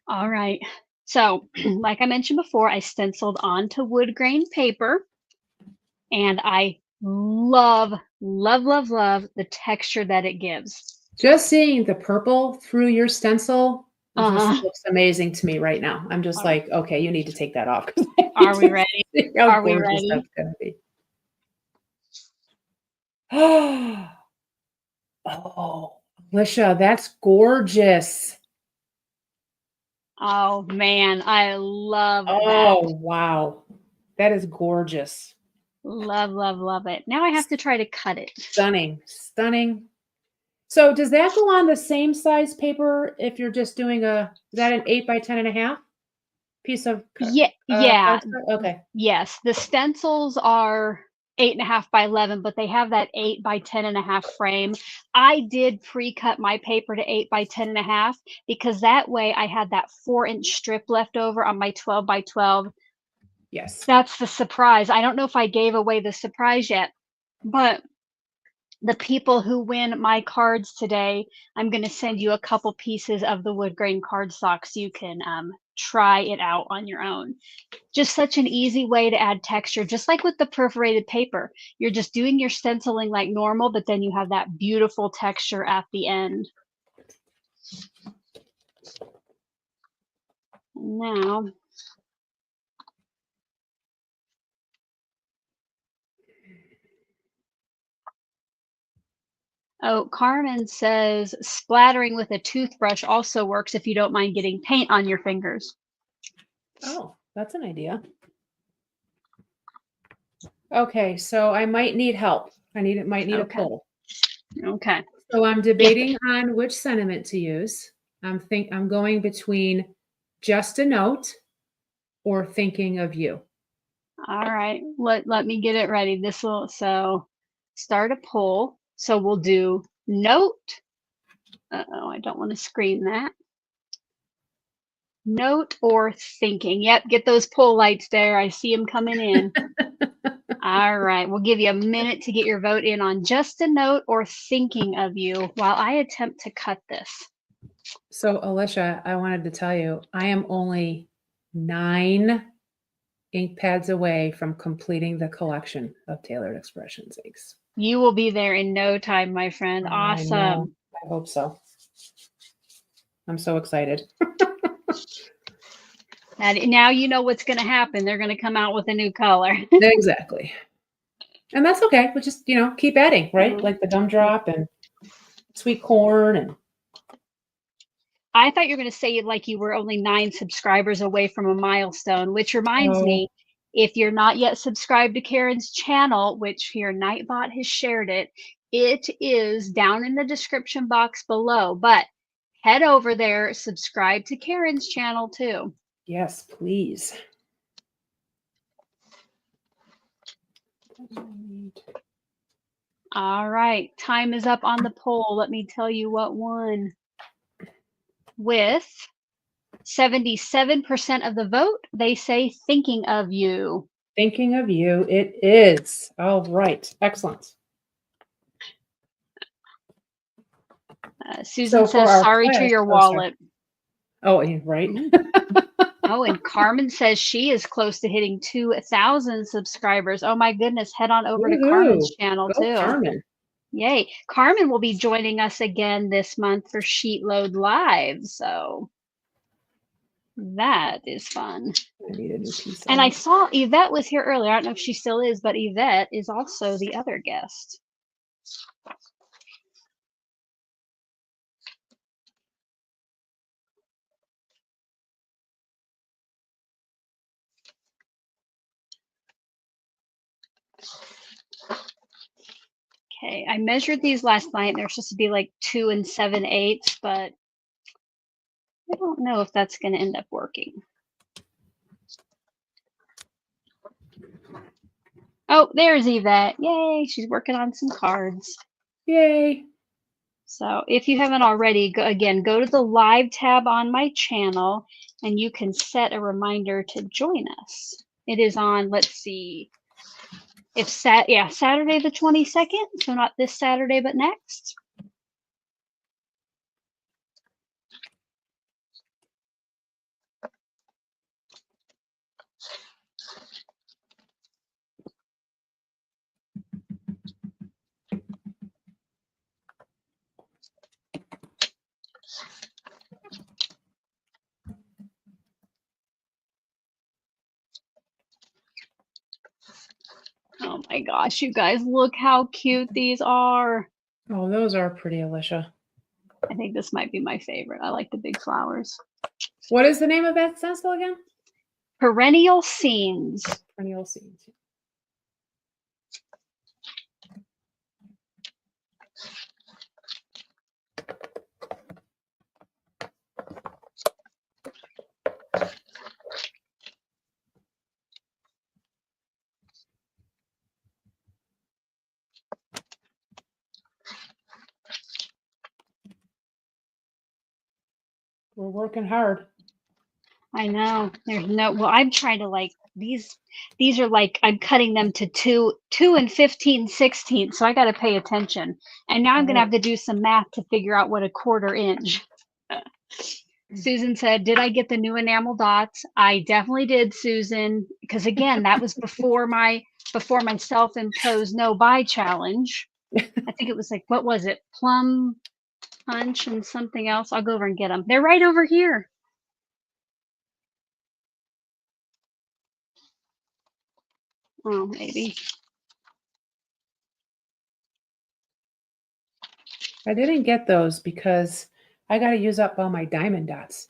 All right. So, like I mentioned before, I stenciled onto wood grain paper, and I love, love, love, love the texture that it gives. Just seeing the purple through your stencil just looks amazing to me right now. I'm just like, okay, you need to take that off. Are we ready? Are we ready? That's gonna be. Oh, Alicia, that's gorgeous. Oh man, I love that. Oh wow, that is gorgeous. Love, love, love it. Now I have to try to cut it. Stunning, stunning. So does that go on the same size paper if you're just doing is that an 8 by 10.5 piece of? Yeah. Okay. Yes, the stencils are 8.5 by 11, but they have that 8 by 10.5 frame. I did pre-cut my paper to 8 by 10.5 because that way I had that 4-inch strip left over on my 12 by 12. Yes. That's the surprise. I don't know if I gave away the surprise yet, but the people who win my cards today, I'm going to send you a couple pieces of the wood grain cardstock so you can try it out on your own. Just such an easy way to add texture, just like with the perforated paper. You're just doing your stenciling like normal, but then you have that beautiful texture at the end. Now, oh, Carmen says splattering with a toothbrush also works if you don't mind getting paint on your fingers. Oh, that's an idea. Okay, so I might need help. Might need a pull. Okay. So I'm debating on which sentiment to use. I'm going between just a note or thinking of you. All right. Let me get it ready. So start a poll. So we'll do note. Uh-oh, I don't want to screen that. Note or thinking. Yep, get those poll lights there. I see them coming in. All right, we'll give you a minute to get your vote in on just a note or thinking of you while I attempt to cut this. So Alicia, I wanted to tell you, I am only 9 ink pads away from completing the collection of Tailored Expressions inks. You will be there in no time, my friend. Awesome. I hope so. I'm so excited. And now you know what's going to happen. They're going to come out with a new color. Exactly. And that's okay. We'll just, keep adding, right? Like the gumdrop and sweet corn. And I thought you were going to say like you were only 9 subscribers away from a milestone, which reminds me, if you're not yet subscribed to Karen's channel, which here Nightbot has shared it, it is down in the description box below. But head over there, subscribe to Karen's channel too. Yes, please. All right, time is up on the poll. Let me tell you what won. With 77% of the vote, they say thinking of you. Thinking of you, it is. All right, excellent. Susan says, sorry to your wallet. Oh, right. Oh, and Carmen says she is close to hitting 2,000 subscribers. Oh my goodness, head on over to Carmen's channel too. Carmen. Yay. Carmen will be joining us again this month for Sheetload Live. So that is fun. I need a new piece. And I saw Yvette was here earlier. I don't know if she still is, but Yvette is also the other guest. Okay, I measured these last night. They're supposed to be like 2 7/8, but I don't know if that's going to end up working. Oh, there's Yvette. Yay, she's working on some cards. Yay. So if you haven't already, go to the live tab on my channel and you can set a reminder to join us. It is on, let's see, it's Saturday the 22nd, so not this Saturday, but next. Oh my gosh, you guys, look how cute these are. Oh, those are pretty, Alicia. I think this might be my favorite. I like the big flowers. What is the name of that stencil again? Perennial Scenes. Perennial Scenes. We're working hard. I know. There's no, well, I'm trying to like, these are like, I'm cutting them to 2 15/16, so I got to pay attention. And now I'm going to have to do some math to figure out what a 1/4 inch. Susan said, did I get the new enamel dots? I definitely did, Susan, because again, that was before my self-imposed no buy challenge. I think it was like, what was it? Plum punch and something else. I'll go over and get them. They're right over here. Oh, maybe. I didn't get those because I got to use up all my diamond dots.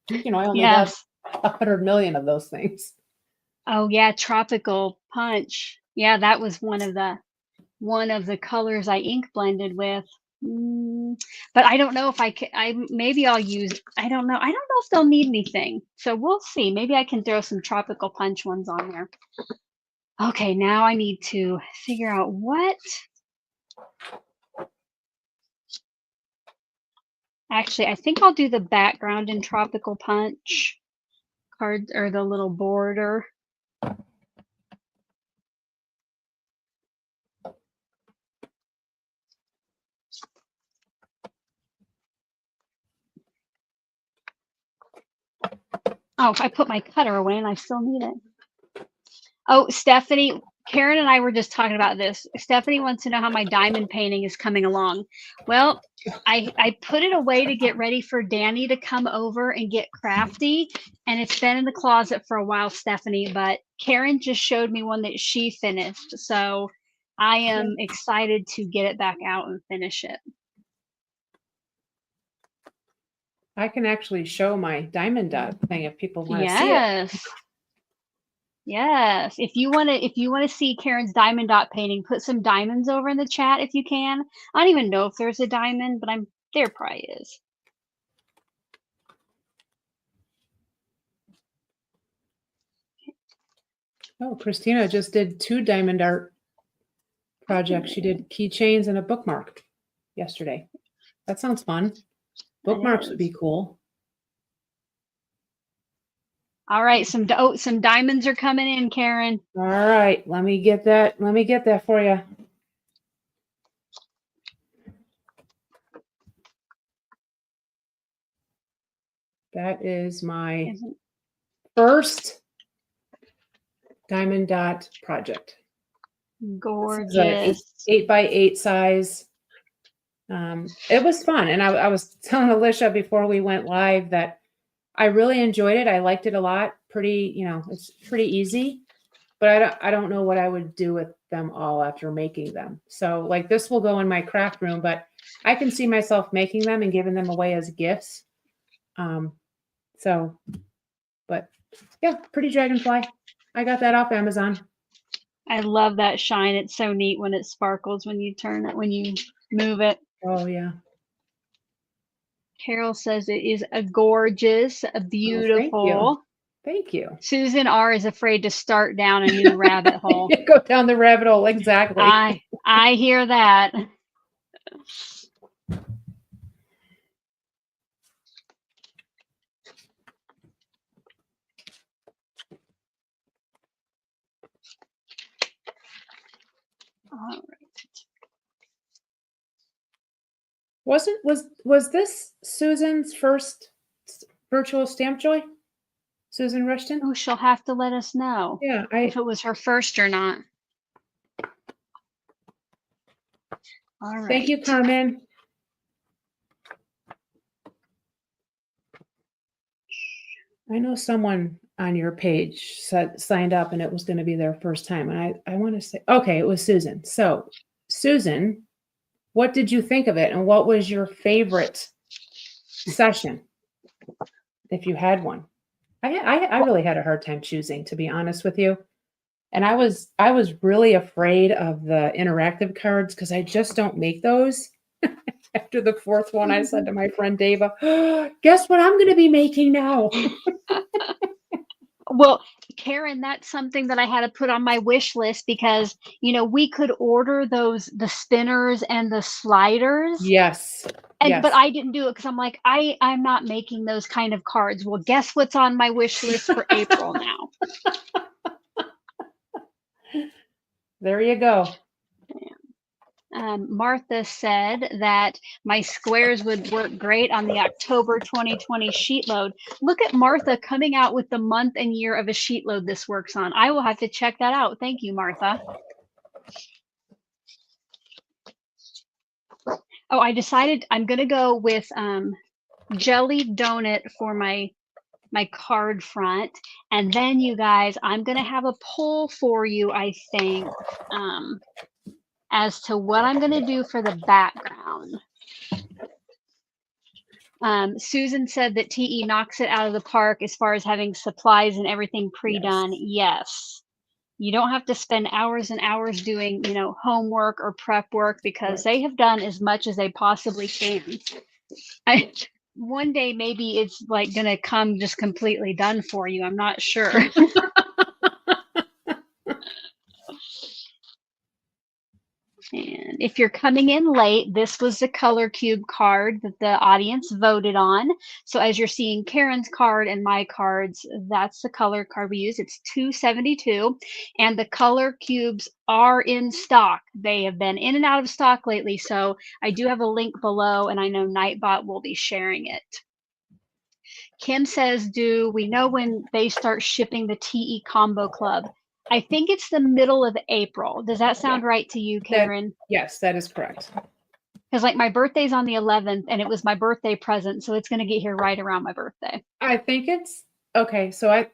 You know, I only have 100 million of those things. Oh yeah, tropical punch. Yeah, that was one of the colors I ink blended with. But I don't know if I can. Maybe I'll use. I don't know. I don't know if they'll need anything. So we'll see. Maybe I can throw some tropical punch ones on there. Okay, now I need to figure out what. Actually, I think I'll do the background in tropical punch cards, or the little border. Oh, I put my cutter away and I still need it. Oh, Stephanie, Karen and I were just talking about this. Stephanie wants to know how my diamond painting is coming along. Well, I put it away to get ready for Danny to come over and get crafty. And it's been in the closet for a while, Stephanie, but Karen just showed me one that she finished. So I am excited to get it back out and finish it. I can actually show my diamond dot thing if people want to see it. Yes. If you want to see Karen's diamond dot painting, put some diamonds over in the chat if you can. I don't even know if there's a diamond, but there probably is. Oh, Christina just did 2 diamond art projects. She did keychains and a bookmark yesterday. That sounds fun. Bookmarks would be cool. All right, some diamonds are coming in, Karen. All right, let me get that. Let me get that for you. That is my first diamond dot project. Gorgeous. 8x8 size. It was fun, and I was telling Alicia before we went live that I really enjoyed it. I liked it a lot. Pretty, you know, it's pretty easy, but I don't know what I would do with them all after making them. So like this will go in my craft room, but I can see myself making them and giving them away as gifts. So, but yeah, pretty dragonfly. I got that off Amazon. I love that shine. It's so neat when it sparkles when you turn it, when you move it. Oh, yeah. Carol says it is a gorgeous, a Oh, thank you. beautiful. Thank you. Susan R is afraid to start down a new rabbit hole. Go down the rabbit hole. Exactly. I hear that. All right. Was this Susan's first virtual stamp joy? Susan Rushton? Oh, she'll have to let us know Yeah, if it was her first or not. All right. Thank you, Carmen. I know someone on your page signed up and it was going to be their first time. And I want to say, okay, it was Susan. So, Susan, what did you think of it? And what was your favorite session, if you had one? I really had a hard time choosing, to be honest with you. And I was really afraid of the interactive cards because I just don't make those. After the fourth one, I said to my friend Dava, oh, guess what I'm going to be making now? Well, Karen, that's something that I had to put on my wish list because, we could order the spinners and the sliders. Yes. But I didn't do it because I'm like, I'm not making those kind of cards. Well, guess what's on my wish list for April now? There you go. Martha said that my squares would work great on the October 2020 sheet load. Look at Martha coming out with the month and year of a sheet load this works on. I will have to check that out. Thank you, Martha. Oh, I decided I'm going to go with jelly donut for my card front. And then, you guys, I'm going to have a poll for you, I think, as to what I'm going to do for the background. Susan said that TE knocks it out of the park as far as having supplies and everything pre-done. Yes. You don't have to spend hours and hours doing, homework or prep work because they have done as much as they possibly can. One day, maybe it's like going to come just completely done for you. I'm not sure. And if you're coming in late, this was the color cube card that the audience voted on. So as you're seeing Karen's card and my cards, that's the color card we use. It's $272, and the color cubes are in stock. They have been in and out of stock lately, so I do have a link below, and I know Nightbot will be sharing it. Kim says, do we know when they start shipping the TE Combo Club? I think it's the middle of April. Does that sound right to you, Karen? Yes, that is correct. Because my birthday's on the 11th and it was my birthday present. So it's going to get here right around my birthday. I think it's okay. So I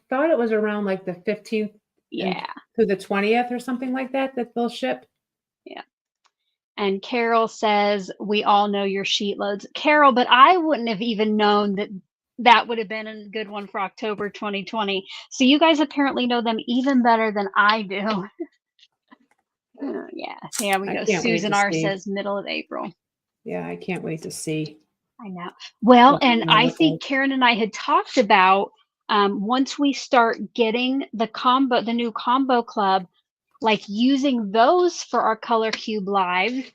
thought it was around like the 15th to the 20th or something like that they'll ship. Yeah. And Carol says, we all know your sheet loads. Carol, but I wouldn't have even known that would have been a good one for October 2020. So you guys apparently know them even better than I do. Yeah, we go. Susan R says middle of April. Yeah, I can't wait to see. I know. Well, and I think Karen and I had talked about once we start getting the new combo club, like using those for our color cube live.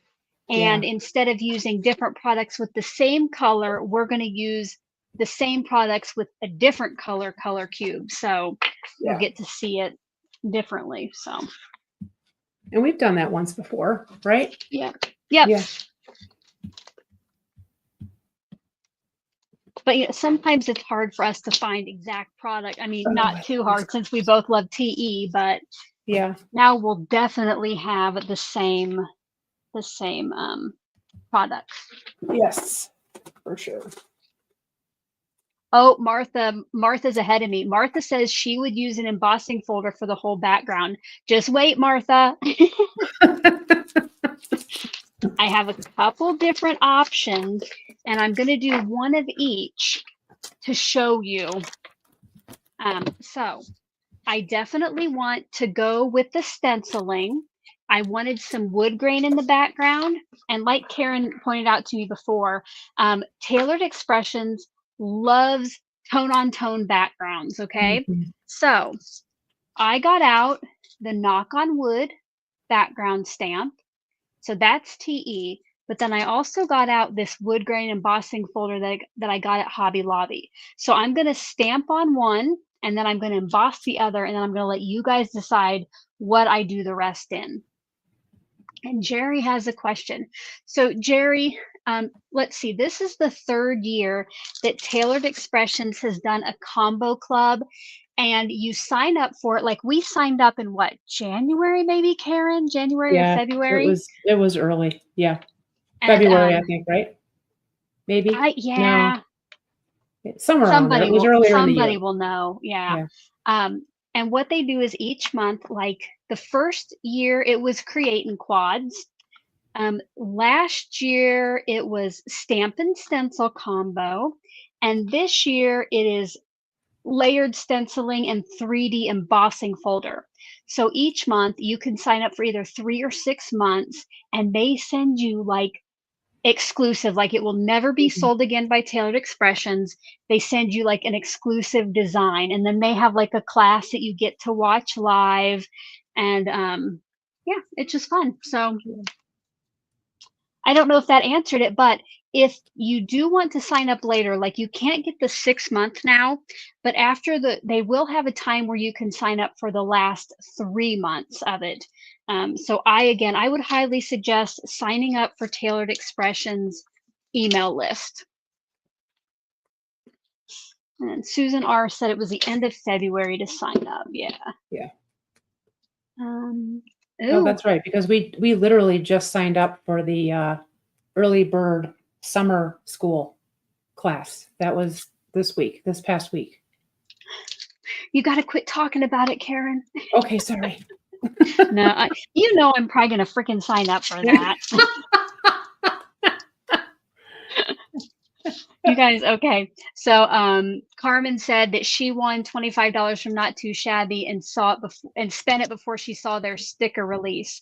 And instead of using different products with the same color, we're going to use the same products with a different color cube. So you'll get to see it differently. So. And we've done that once before, right? Yeah. Yep. Yeah. But sometimes it's hard for us to find exact product. I mean, not too hard since we both love TE, but now we'll definitely have the same products. Yes, for sure. Oh, Martha's ahead of me. Martha says she would use an embossing folder for the whole background. Just wait, Martha. I have a couple different options, and I'm going to do one of each to show you. So I definitely want to go with the stenciling. I wanted some wood grain in the background. And like Karen pointed out to me before, Tailored Expressions loves tone on tone backgrounds. Okay. Mhm. So I got out the Knock on Wood background stamp. So that's TE. But then I also got out this wood grain embossing folder that I got at Hobby Lobby. So I'm going to stamp on one and then I'm going to emboss the other. And then I'm going to let you guys decide what I do the rest in. And Jerry has a question. So Jerry, let's see, this is the third year that Tailored Expressions has done a combo club, and you sign up for it. Like we signed up in what, January, maybe, Karen? January or Yeah, February? it was early. Yeah. And February, I think, right? Maybe? No, yeah, somewhere around there. It was earlier in the year. somebody will know. Yeah. Yeah. And what they do is each month, like the first year it was create in quads. Last year it was stamp and stencil combo. And this year it is layered stenciling and 3D embossing folder. So each month you can sign up for either 3 or 6 months and they send you like exclusive, like it will never be Mhm. sold again by Tailored Expressions. They send you like an exclusive design, and then they have like a class that you get to watch live. And yeah, it's just fun. So I don't know if that answered it, but if you do want to sign up later, like you can't get the 6 month now, but after they will have a time where you can sign up for the last 3 months of it. So I would highly suggest signing up for Tailored Expressions email list. And Susan R said it was the end of February to sign up. Yeah. Yeah. Um, Oh, ooh, that's right. Because we literally just signed up for the early bird summer school class. That was this past week. you got to quit talking about it, Karen. Okay, sorry. No, you know I'm probably gonna freaking sign up for that. You guys, okay. So Carmen said that she won $25 from Not Too Shabby and saw it before and spent it before she saw their sticker release.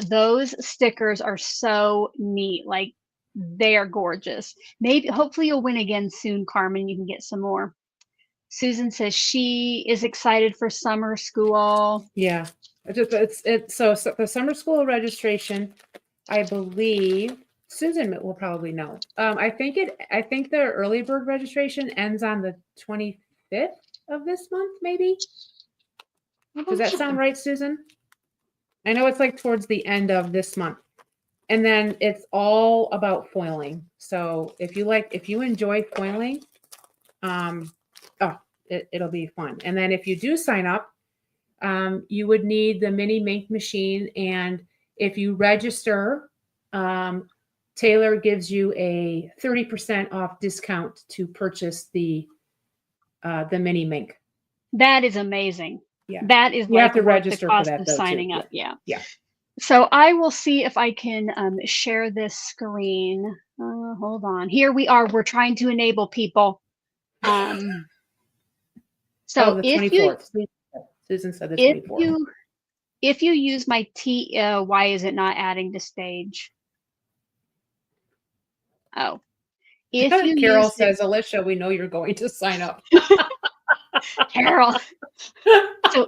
Those stickers are so neat. Like they are gorgeous. Maybe hopefully you'll win again soon, Carmen. You can get some more. Susan says she is excited for summer school. Yeah. So the summer school registration, I believe Susan will probably know. I think the early bird registration ends on the 25th of this month, maybe. Does that sound right, Susan? I know it's like towards the end of this month. And then it's all about foiling. So if you enjoy foiling, it'll be fun. And then if you do sign up, you would need the mini Mink machine. And if you register, Taylor gives you a 30% off discount to purchase the mini Mink. That is amazing. Yeah. That is You like have to worth register the cost for that of though, signing too. up. Yeah. Yeah. So I will see if I can share this screen. Hold on. Here we are. We're trying to enable people. So The if 24th. Susan said the 24th. If you use my why is it not adding to stage? Oh, if you Carol use says, Alicia, we know you're going to sign up. Carol. So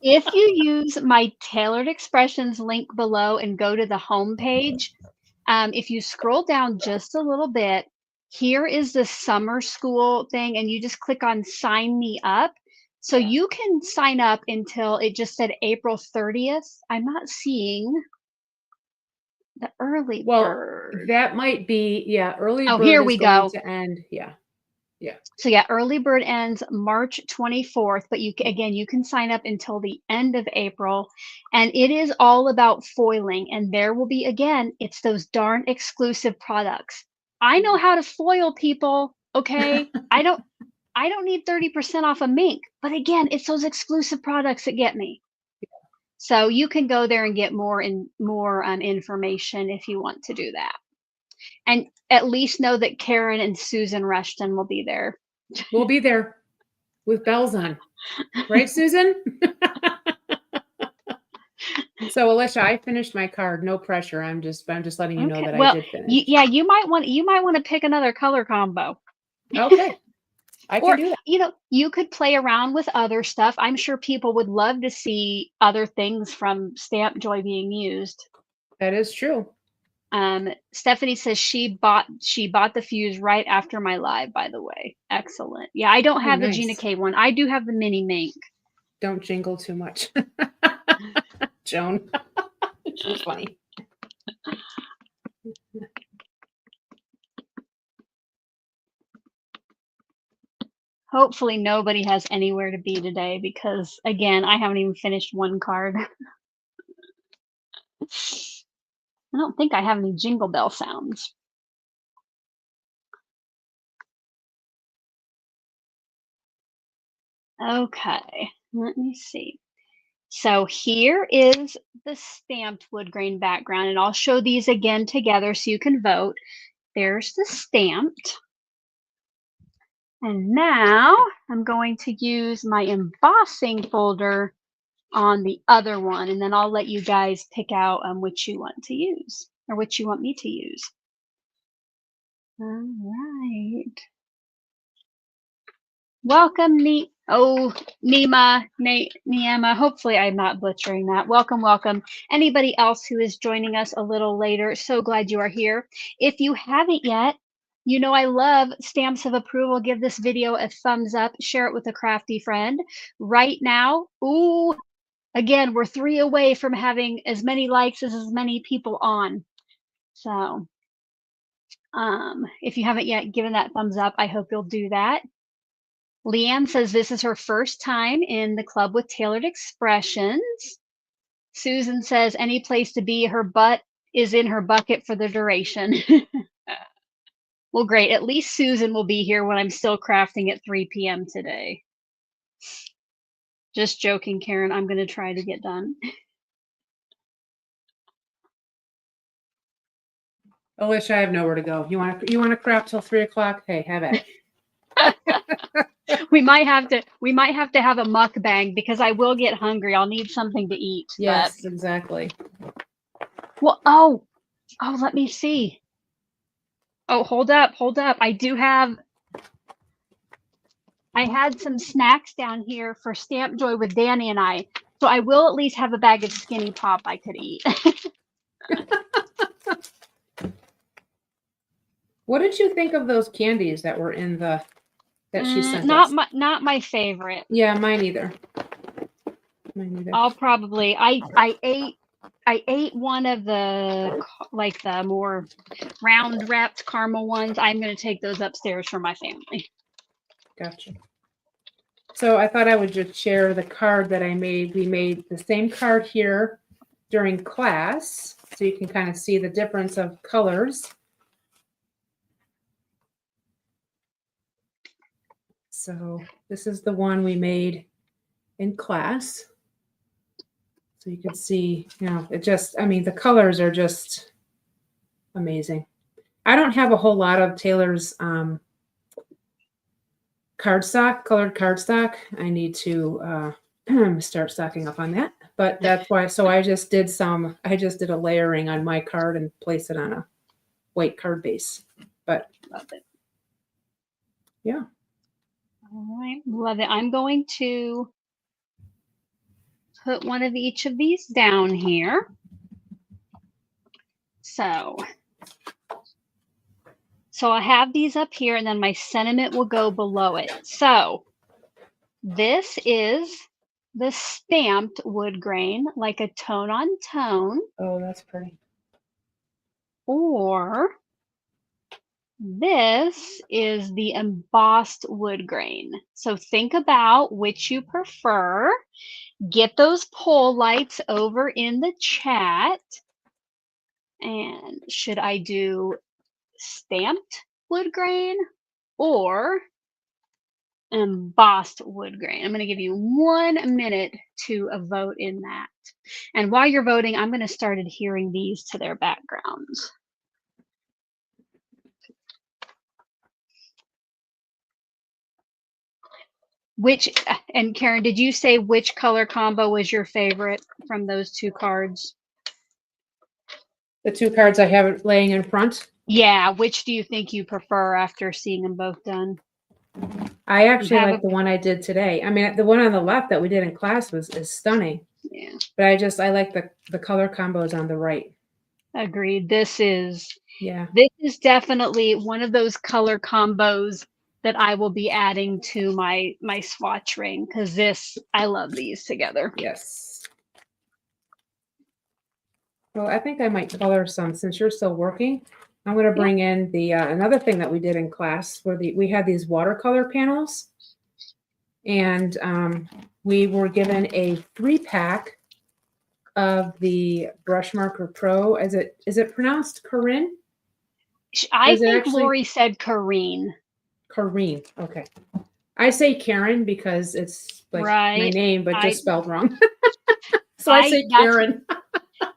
if you use my Tailored Expressions link below and go to the home page, if you scroll down just a little bit, here is the summer school thing, and you just click on sign me up. So you can sign up until it just said April 30th. I'm not seeing the early bird. That might be, early Oh, bird here is we going go. to end. Yeah. So yeah, early bird ends March 24th, but you can sign up until the end of April, and it is all about foiling. And there will be, again, it's those darn exclusive products. I know how to foil, people. Okay, I don't need 30% off a mink, but again, it's those exclusive products that get me. So you can go there and get more information if you want to do that, and at least know that Karen and Susan Rushton will be there. We'll be there. with bells on. Right, Susan? So Alicia, I finished my card. No pressure. I'm just letting you know Okay. that I Well, did finish. yeah, you might want to pick another color combo. Okay. I can Or, do that. you could play around with other stuff. I'm sure people would love to see other things from Stamp Joy being used. That is true. Stephanie says she bought the fuse right after my live, by the way. Excellent. Yeah, I don't have the Nice. Gina K one. I do have the mini mink. Don't jingle too much. Joan. She's funny. Hopefully nobody has anywhere to be today because, again, I haven't even finished one card. I don't think I have any jingle bell sounds. Okay, let me see. So here is the stamped wood grain background, and I'll show these again together so you can vote. There's the stamped. And now I'm going to use my embossing folder on the other one, and then I'll let you guys pick out which you want to use or which you want me to use. All right. Welcome, Neema. Hopefully I'm not butchering that. Welcome, welcome. Anybody else who is joining us a little later, so glad you are here. If you haven't yet, I love stamps of approval. Give this video a thumbs up. Share it with a crafty friend. Right now, again, we're 3 away from having as many likes as many people on. So if you haven't yet given that thumbs up, I hope you'll do that. Leanne says this is her first time in the club with Tailored Expressions. Susan says any place to be, her butt is in her bucket for the duration. Well, great. At least Susan will be here when I'm still crafting at 3 p.m. today. Just joking, Karen. I'm going to try to get done. Alicia, I have nowhere to go. You want to craft till 3 o'clock? Hey, have at it. We might have to have a mukbang because I will get hungry. I'll need something to eat. Yes, exactly. Well, let me see. Oh, hold up. I had some snacks down here for Stamp Joy with Danny and I, so I will at least have a bag of Skinny Pop I could eat. What did you think of those candies that were in that she sent not us? Not my favorite. Yeah, mine either. I'll probably I ate one of the the more round wrapped caramel ones. I'm going to take those upstairs for my family. Gotcha. So I thought I would just share the card that I made. We made the same card here during class, so you can kind of see the difference of colors. So this is the one we made in class. So you can see, the colors are just amazing. I don't have a whole lot of Taylor's colored cardstock. I need to start stocking up on that. But that's why, so I just did a layering on my card and place it on a white card base. But love it. Yeah. All right, love it. I'm going to put one of each of these down here. So I have these up here, and then my sentiment will go below it. So this is the stamped wood grain, like a tone on tone. Oh, that's pretty. Or this is the embossed wood grain. So think about which you prefer. Get those poll lights over in the chat. And should I do stamped wood grain or embossed wood grain? I'm going to give you 1 minute to vote in that. And while you're voting, I'm going to start adhering these to their backgrounds. And Karen, did you say which color combo was your favorite from those two cards? The two cards I have laying in front. Yeah, which do you think you prefer after seeing them both done? I actually like the one I did today. I mean, the one on the left that we did in class is stunning. Yeah. But I like the color combos on the right. Agreed. This is Yeah. This is definitely one of those color combos that I will be adding to my swatch ring, because I love these together. Yes. Well, I think I might color some since you're still working. I'm going to bring in the another thing that we did in class where we had these watercolor panels, and we were given a 3-pack of the Brush Marker Pro. Is it pronounced Corinne? I think Lori said Corrine. Corrine. Okay. I say Karen because it's like my name, but just spelled wrong. So I say Karen.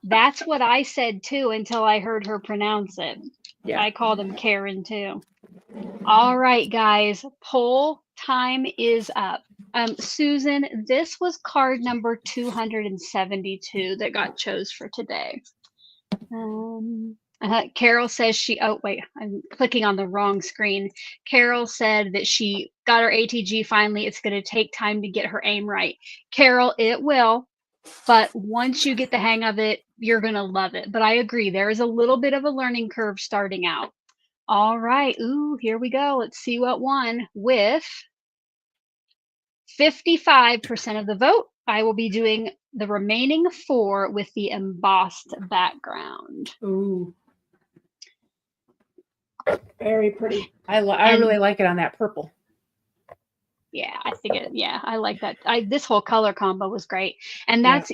That's what I said too until I heard her pronounce it. Yeah. I called him Karen too. All right, guys, poll time is up. Susan, this was card number 272 that got chose for today. Carol says oh wait, I'm clicking on the wrong screen. Carol said that she got her ATG finally. It's going to take time to get her aim right. Carol, it will. But once you get the hang of it, you're going to love it. But I agree, there is a little bit of a learning curve starting out. All right. Ooh, here we go. Let's see what won. With 55% of the vote, I will be doing the remaining 4 with the embossed background. Ooh. Very pretty. I really like it on that purple. Yeah, I like that. This whole color combo was great. And that's,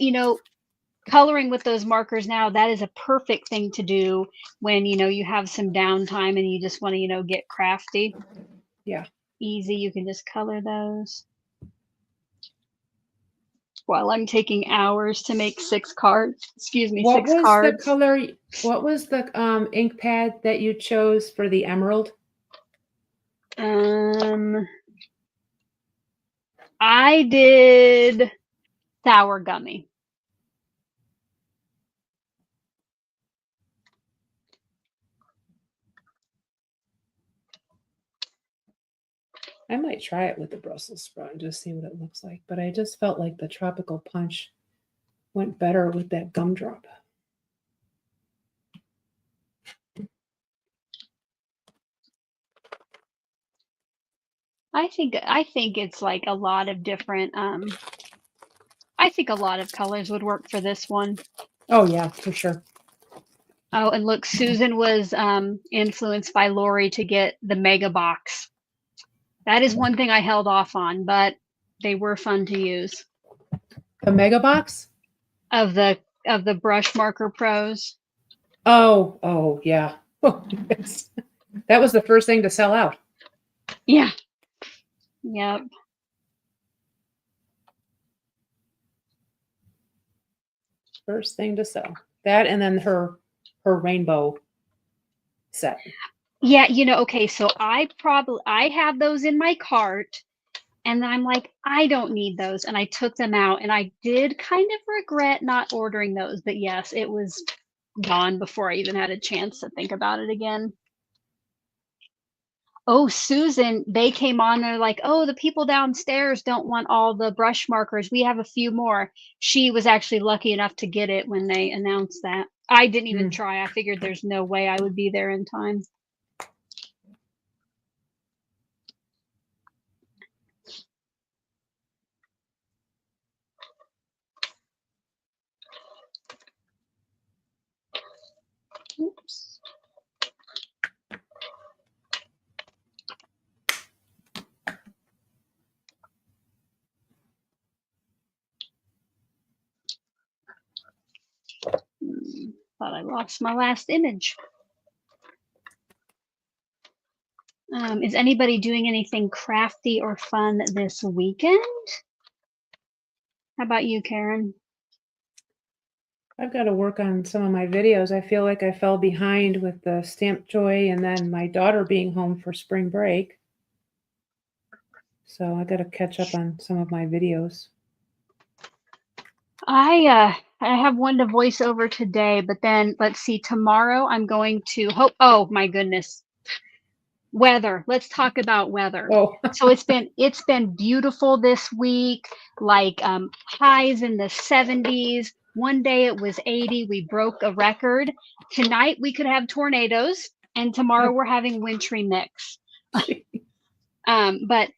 coloring with those markers now, that is a perfect thing to do when, you have some downtime and you just want to, get crafty. Yeah. Easy. You can just color those. While I'm taking hours to make 6 cards. Excuse me, 6 cards. What was the ink pad that you chose for the emerald? I did Sour Gummy. I might try it with the Brussels sprout and just see what it looks like. But I just felt like the tropical punch went better with that gumdrop. I think it's like a lot of different I think a lot of colors would work for this one. Oh yeah, for sure. Oh, and look, Susan was influenced by Lori to get the mega box. That is one thing I held off on, but they were fun to use. The mega box? Of the Brush Marker Pros. Oh yeah. Oh, yes. That was the first thing to sell out. Yeah. Yep. First thing to sell. That and then her rainbow set. Yeah, okay, so I have those in my cart, and I'm like, I don't need those, and I took them out, and I did kind of regret not ordering those, but yes, it was gone before I even had a chance to think about it again. Oh, Susan, they came on, they're like, oh, the people downstairs don't want all the brush markers. We have a few more. She was actually lucky enough to get it when they announced that. I didn't even try. I figured there's no way I would be there in time. Oops. Thought I lost my last image. Is anybody doing anything crafty or fun this weekend? How about you, Karen? I've got to work on some of my videos. I feel like I fell behind with the Stamp Joy and then my daughter being home for spring break. So I got to catch up on some of my videos. I have one to voice over today, but then let's see, tomorrow I'm going to hope. Oh my goodness. Weather. Let's talk about weather. Oh, So it's been beautiful this week, like highs in the 70s. One day it was 80. We broke a record. Tonight we could have tornadoes, and tomorrow we're having wintry mix. But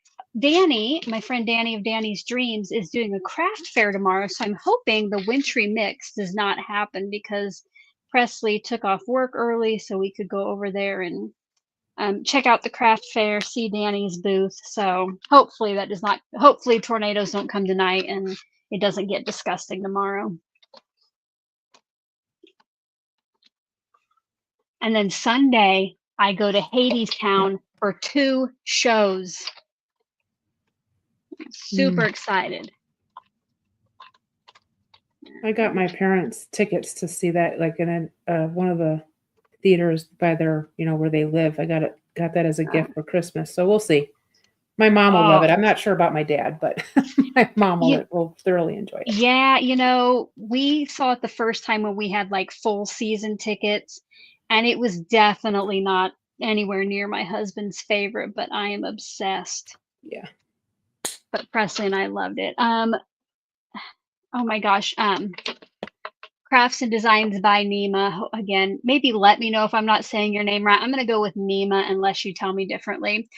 Danny, my friend Danny of Danny's Dreams, is doing a craft fair tomorrow. So I'm hoping the wintry mix does not happen because Presley took off work early so we could go over there and check out the craft fair, see Danny's booth. So hopefully hopefully tornadoes don't come tonight and it doesn't get disgusting tomorrow. And then Sunday, I go to Hadestown for 2 shows. Super excited. I got my parents tickets to see that, like in one of the theaters by their, where they live. I got that as a gift for Christmas. So we'll see. My mom will love it. I'm not sure about my dad, but my mom will thoroughly enjoy it. Yeah, we saw it the first time when we had like full season tickets, and it was definitely not anywhere near my husband's favorite, but I am obsessed. Yeah. But Presley and I loved it. Oh my gosh. Crafts and Designs by Nima. Again, maybe let me know if I'm not saying your name right. I'm going to go with Nima unless you tell me differently.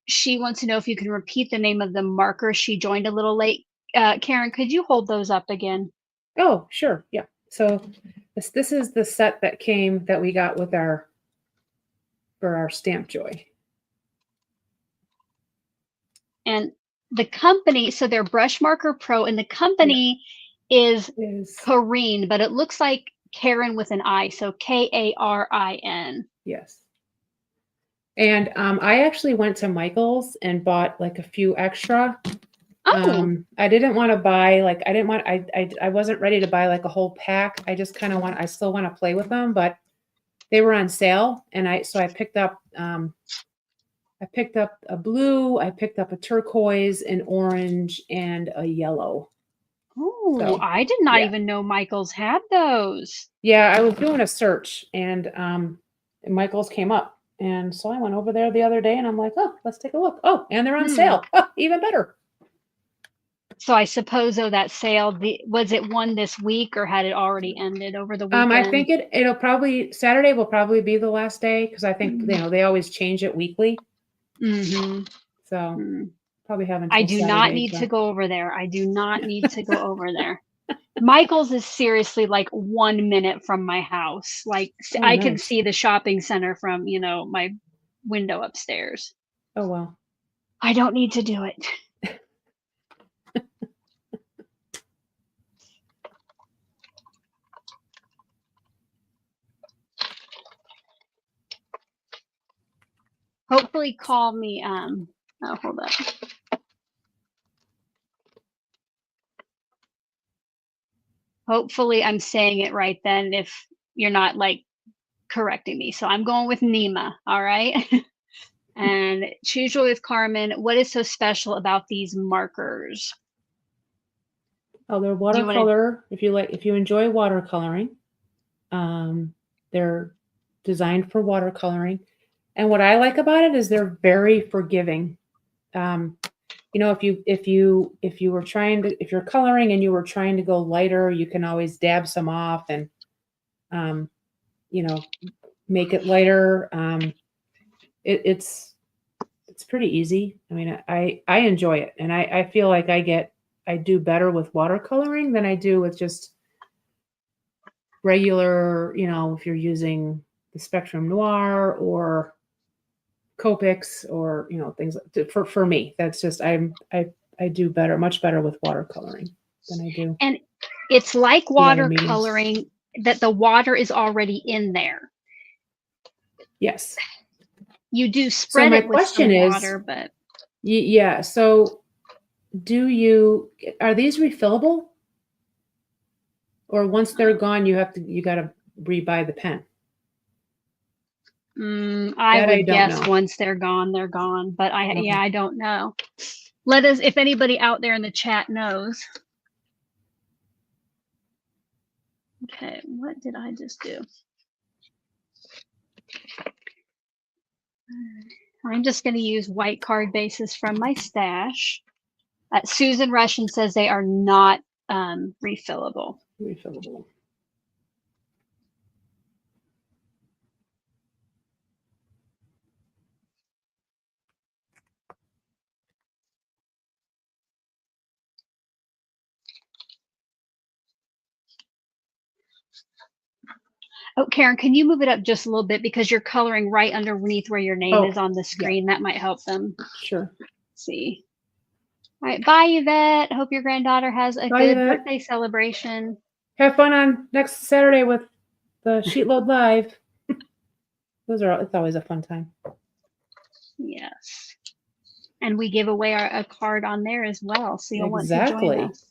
She wants to know if you can repeat the name of the marker. She joined a little late. Karen, could you hold those up again? Oh, sure. Yeah. So this is the set that we got with for our Stamp Joy. And the company, so they're Brush Marker Pro, and the company is Karin, but it looks like Karen with an I, so Karin. Yes. And I actually went to Michael's and bought like a few extra. Oh. I didn't want to buy I wasn't ready to buy like a whole pack. I just kind of I still want to play with them, but they were on sale, and I picked up a blue, I picked up a turquoise, an orange, and a yellow. Oh, so, I did not even know Michael's had those. Yeah, I was doing a search, and Michael's came up, and so I went over there the other day, and I'm like, oh, let's take a look. Oh, and they're on sale. Oh, even better. So I suppose that sale, was it one this week, or had it already ended over the weekend? I think it'll probably Saturday will probably be the last day, because I think they always change it weekly. So probably haven't. I do not need to go over there. I do not need to go over there. Michael's is seriously like 1 minute from my house. Like I can see the shopping center from, my window upstairs. Oh, well. I don't need to do it. Hopefully call me, oh, hold up. Hopefully I'm saying it right then if you're not like correcting me. So I'm going with Nima, all right? And Choose Joy with Carmen, what is so special about these markers? Oh, they're watercolor. If you enjoy watercoloring, they're designed for watercoloring. And what I like about it is they're very forgiving. If you're coloring and you were trying to go lighter, you can always dab some off and, make it lighter. It's pretty easy. I mean, I enjoy it, and I feel like I do better with watercoloring than I do with just regular, if you're using the Spectrum Noir or Copics or, things for me. That's just, I do much better with watercoloring than I do. And it's like watercoloring that the water is already in there. Yes. You do spread it with some water, but yeah. So are these refillable? Or once they're gone, you got to rebuy the pen? I That I would don't guess know. once they're gone, they're gone. But Okay. I don't know. Let us, if anybody out there in the chat knows. Okay, what did I just do? I'm just going to use white card bases from my stash. Susan Russian says they are not refillable. Refillable. Oh, Karen, can you move it up just a little bit because you're coloring right underneath where your name is on the screen? Yeah. That might help them. Sure. See. All right, bye, Yvette. Hope your granddaughter has a good birthday celebration. Have fun on next Saturday with the Sheetload Live. It's always a fun time. Yes. And we give away a card on there as well, so you'll want to join us.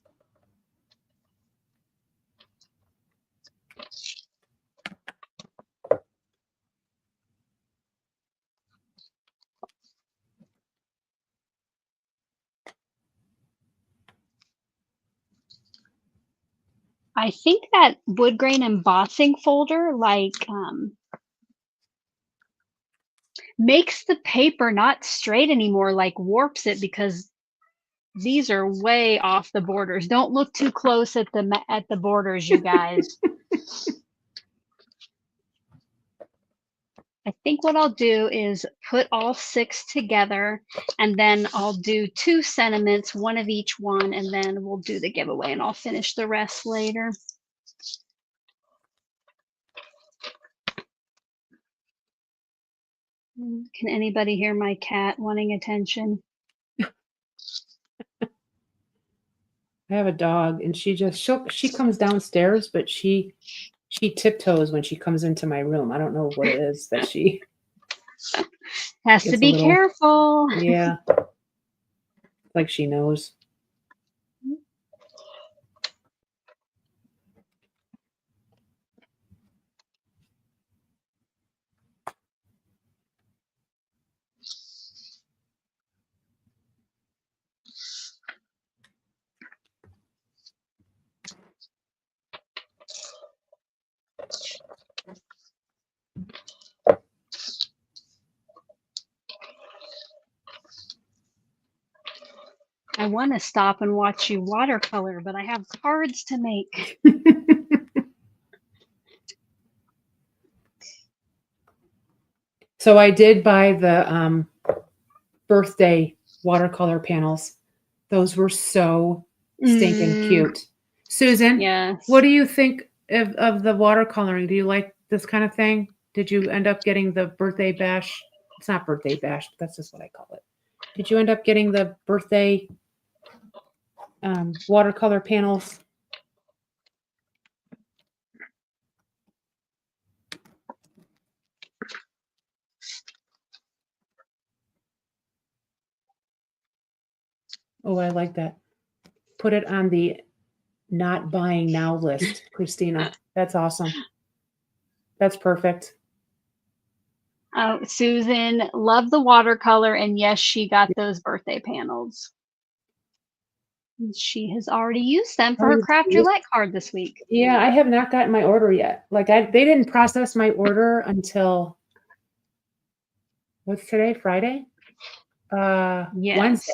I think that wood grain embossing folder makes the paper not straight anymore, like warps it, because these are way off the borders. Don't look too close at the borders, you guys. I think what I'll do is put all 6 together, and then I'll do 2 sentiments, one of each one, and then we'll do the giveaway, and I'll finish the rest later. Can anybody hear my cat wanting attention? I have a dog, and she comes downstairs, but she tiptoes when she comes into my room. I don't know what it is that she has to be careful. Yeah. Like she knows. I want to stop and watch you watercolor, but I have cards to make. So I did buy the birthday watercolor panels. Those were so stinking cute. Susan, yes. What do you think of the watercoloring? Do you like this kind of thing? Did you end up getting the birthday bash? It's not birthday bash, but that's just what I call it. Did you end up getting the birthday watercolor panels? Oh, I like that. Put it on the not buying now list, Christina. That's awesome. That's perfect. Oh, Susan loved the watercolor, and yes, she got those birthday panels. She has already used them for her Craft Roulette card this week. Yeah, I have not gotten my order yet. Like they didn't process my order until what's today? Friday? Yes.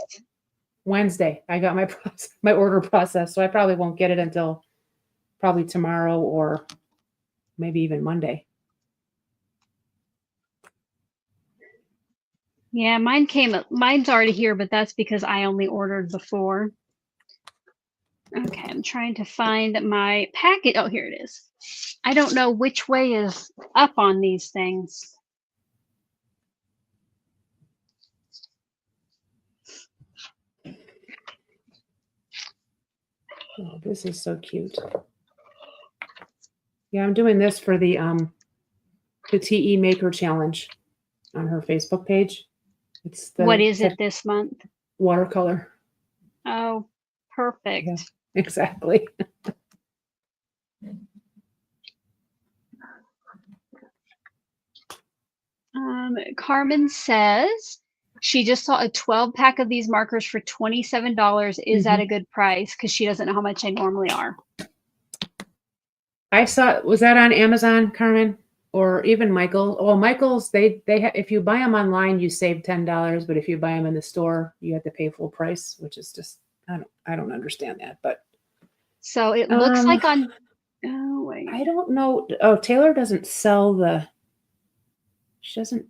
Wednesday. I got my order processed, so I probably won't get it until probably tomorrow or maybe even Monday. Yeah, mine's already here, but that's because I only ordered before. Okay, I'm trying to find my packet. Oh, here it is. I don't know which way is up on these things. Oh, this is so cute. Yeah, I'm doing this for the TE Maker Challenge on her Facebook page. It's what is it this month? Watercolor. Oh, perfect. Yeah, exactly. Carmen says she just saw a 12-pack of these markers for $27. Is that a good price? Because she doesn't know how much they normally are. I saw, was that on Amazon, Carmen? Or even Michael? Oh, Michael's, they if you buy them online, you save $10, but if you buy them in the store, you have to pay full price, which is just, I don't understand that, but. So it looks like on, oh, wait. I don't know. Oh, Taylor doesn't sell she doesn't.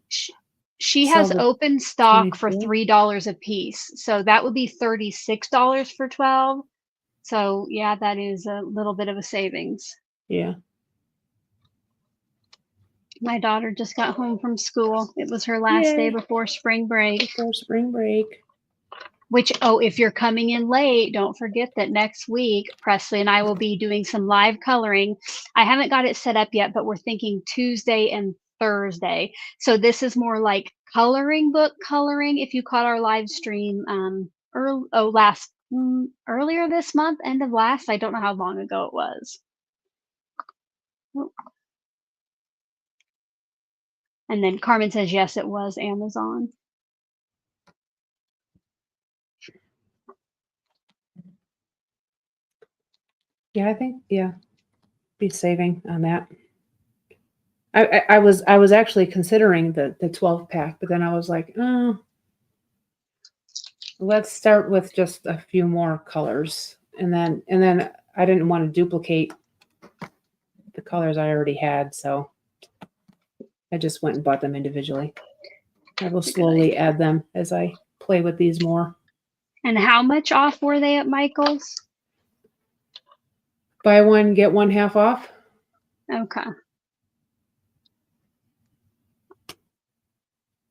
She has open stock for 24? $3 a piece. So that would be $36 for 12. So yeah, that is a little bit of a savings. Yeah. My daughter just got home from school. It was her last day before spring break. Before spring break. Which, oh, if you're coming in late, don't forget that next week, Presley and I will be doing some live coloring. I haven't got it set up yet, but we're thinking Tuesday and Thursday. So this is more like coloring book coloring. If you caught our live stream earlier this month, end of last, I don't know how long ago it was. And then Carmen says, yes, it was Amazon. Yeah, I think, be saving on that. I was actually considering the 12-pack, but then I was like, oh, let's start with just a few more colors. And then I didn't want to duplicate the colors I already had, so I just went and bought them individually. I will slowly add them as I play with these more. And how much off were they at Michael's? Buy one, get one half off. Okay.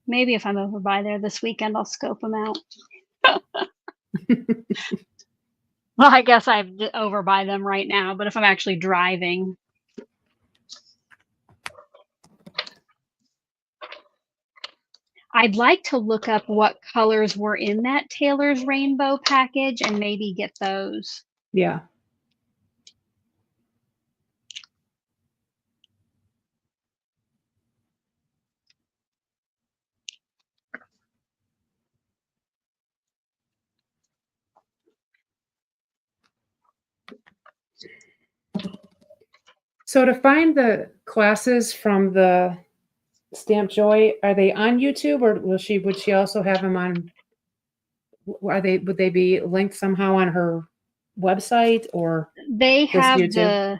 Maybe if I'm over by there this weekend, I'll scope them out. Well, I guess I'm over by them right now, but if I'm actually driving. I'd like to look up what colors were in that Taylor's Rainbow package and maybe get those. Yeah. So to find the classes from the Stamp Joy, are they on YouTube, or would she also have them on? Would they be linked somehow on her website, or they have YouTube?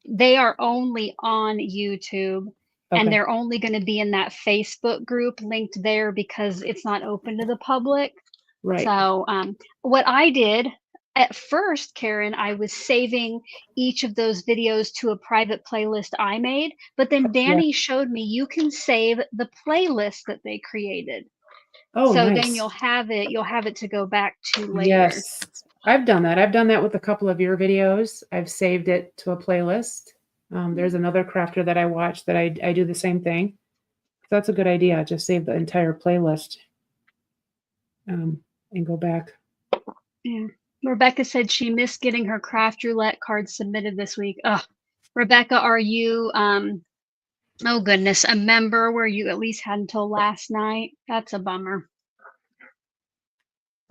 They are only on YouTube, and they're only going to be in that Facebook group linked there because it's not open to the public. Right. So what I did at first, Karen, I was saving each of those videos to a private playlist I made, but then Danny showed me you can save the playlist that they created. Oh, so nice. Then you'll have it to go back to later. Yes, I've done that. I've done that with a couple of your videos. I've saved it to a playlist. There's another crafter that I watch that I do the same thing. So that's a good idea. Just save the entire playlist and go back. Yeah. Rebecca said she missed getting her craft roulette card submitted this week. Oh, Rebecca, are you, oh goodness, a member where you at least had until last night? That's a bummer.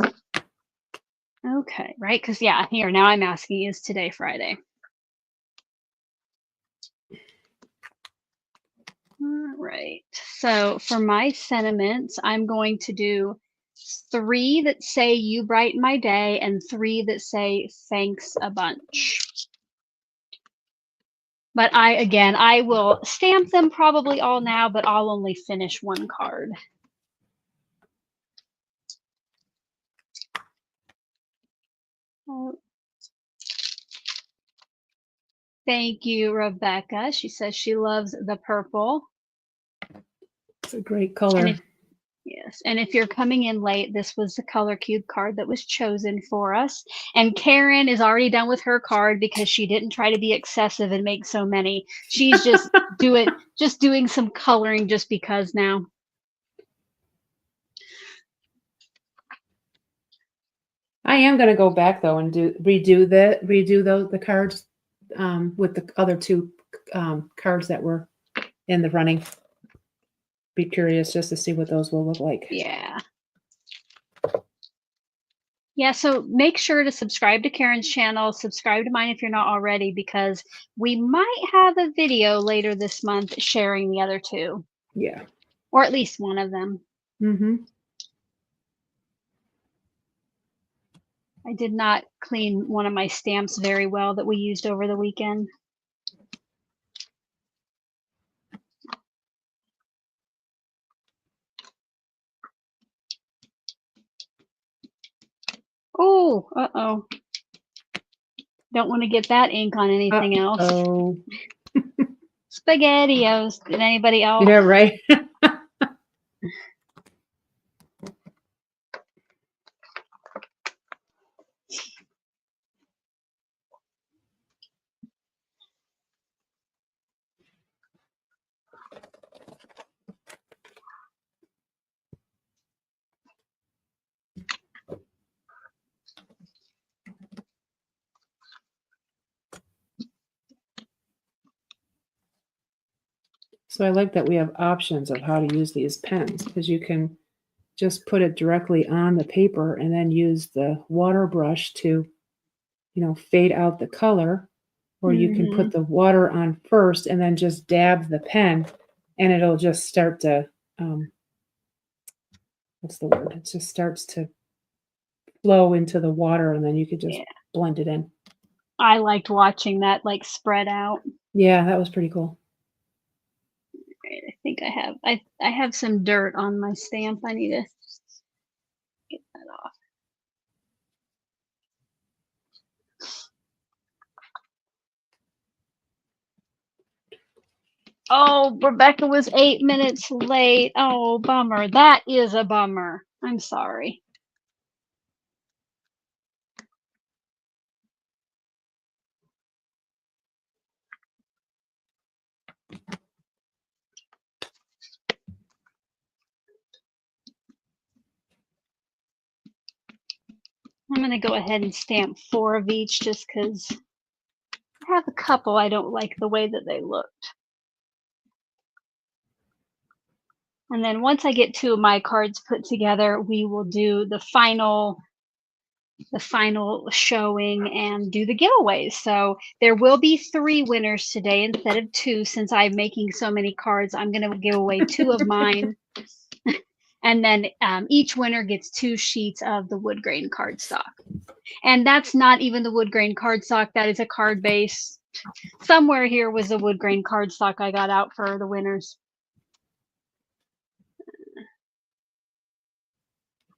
Okay, right? Because yeah, here, now I'm asking, is today Friday? All right, so for my sentiments, I'm going to do 3 that say you brighten my day and 3 that say thanks a bunch. But I will stamp them probably all now, but I'll only finish one card. Thank you, Rebecca. She says she loves the purple. It's a great color. Yes, and if you're coming in late, this was the color cube card that was chosen for us. And Karen is already done with her card because she didn't try to be excessive and make so many. She's just doing some coloring just because now. I am going to go back though and redo the cards with the other 2 cards that were in the running. be curious just to see what those will look like. Yeah. Yeah, so make sure to subscribe to Karen's channel, subscribe to mine if you're not already, because we might have a video later this month sharing the other two, Yeah. or at least one of them. Mm-hmm. I did not clean one of my stamps very well that we used over the weekend. Oh, uh-oh. Don't want to get that ink on anything else. Oh. SpaghettiOs. Did anybody else? Yeah, right. So I like that we have options of how to use these pens, because you can just put it directly on the paper and then use the water brush to, fade out the color, or you can put the water on first and then just dab the pen and it'll just start to, what's the word? It just starts to flow into the water and then you could just blend it in. I liked watching that like spread out. Yeah, that was pretty cool. Right, I think I have some dirt on my stamp. I need to get that off. Oh, Rebecca was 8 minutes late. Oh, bummer. That is a bummer. I'm sorry. I'm going to go ahead and stamp 4 of each just because I have a couple I don't like the way that they looked. And then once I get 2 of my cards put together, we will do the final showing and do the giveaways. So there will be 3 winners today instead of 2. Since I'm making so many cards, I'm going to give away 2 of mine. And then each winner gets 2 sheets of the wood grain cardstock. And that's not even the wood grain cardstock. That is a card base. Somewhere here was the wood grain cardstock I got out for the winners.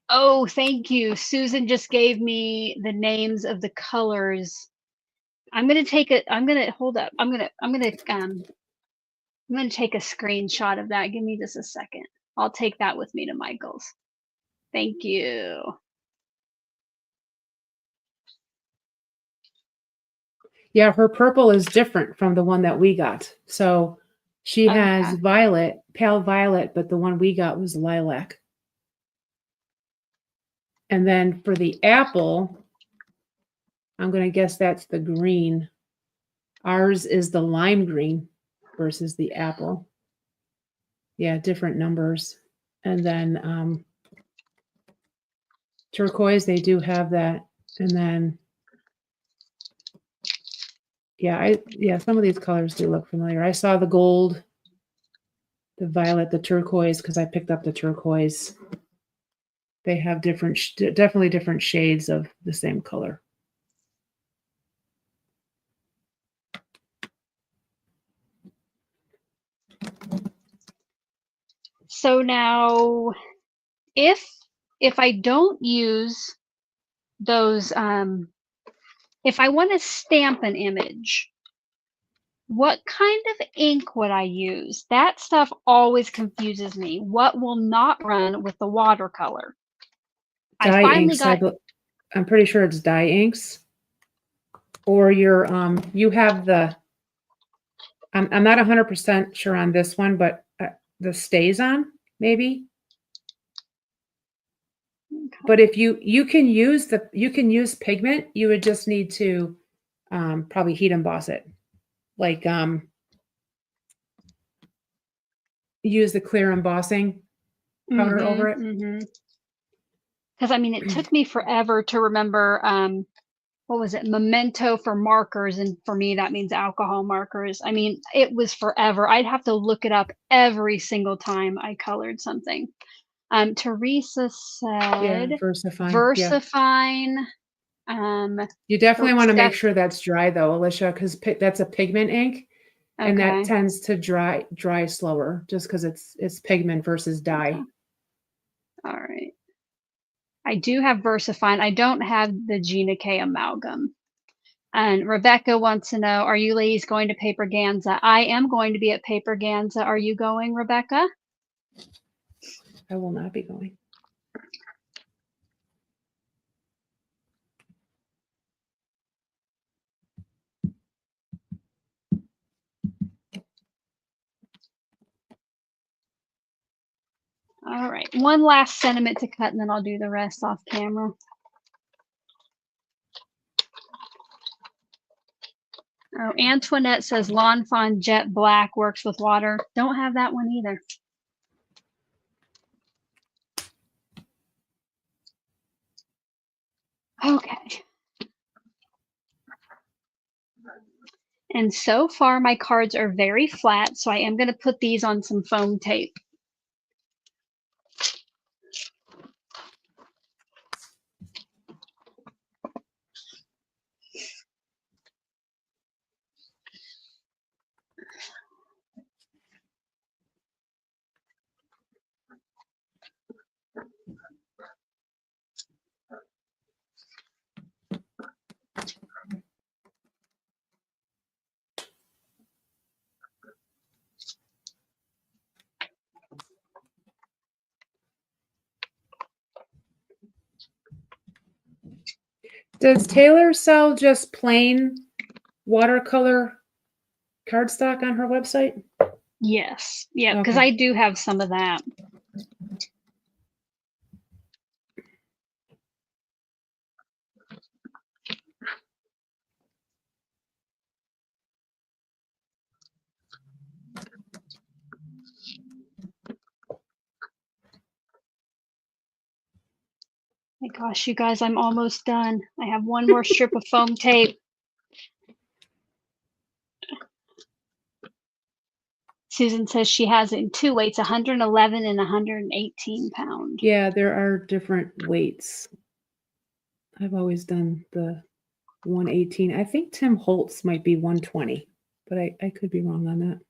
Oh, thank you. Susan just gave me the names of the colors. I'm going to take it. I'm going to hold up. I'm going to take a screenshot of that. Give me just a second. I'll take that with me to Michael's. Thank you. Yeah, her purple is different from the one that we got. So she has violet, pale violet, but the one we got was lilac. And then for the apple, I'm going to guess that's the green. Ours is the lime green versus the apple. Yeah, different numbers. And then turquoise, they do have that. And then, yeah, some of these colors do look familiar. I saw the gold, the violet, the turquoise, because I picked up the turquoise. They have definitely different shades of the same color. So now, if I don't use those, if I want to stamp an image, what kind of ink would I use? That stuff always confuses me. What will not run with the watercolor? Dye inks, I'm pretty sure it's dye inks. Or your you have the I'm not 100% sure on this one, but the StazOn maybe. Okay. But if you can use pigment, you would just need to probably heat emboss it. Like use the clear embossing powder over it. Because I mean, it took me forever to remember, what was it? Memento for markers. And for me, that means alcohol markers. I mean, it was forever. I'd have to look it up every single time I colored something. Teresa said, VersaFine. You definitely want to make sure that's dry though, Alicia, because that's a pigment ink, and that tends to dry slower just because it's pigment versus dye. Okay. All right. I do have VersaFine. I don't have the Gina K amalgam. And Rebecca wants to know, are you ladies going to Paper Ganza? I am going to be at Paper Ganza. Are you going, Rebecca? I will not be going. All right, one last sentiment to cut, and then I'll do the rest off camera. Oh, Antoinette says Lawn Fawn Jet Black works with water. Don't have that one either. Okay. And so far, my cards are very flat, so I am going to put these on some foam tape. Does Taylor sell just plain watercolor cardstock on her website? Yes. Yeah, because I do have some of that. My gosh, you guys, I'm almost done. I have one more strip of foam tape. Susan says she has it in two weights, 111 and 118 pounds. Yeah, there are different weights. I've always done the 118. I think Tim Holtz might be 120, but I could be wrong on that.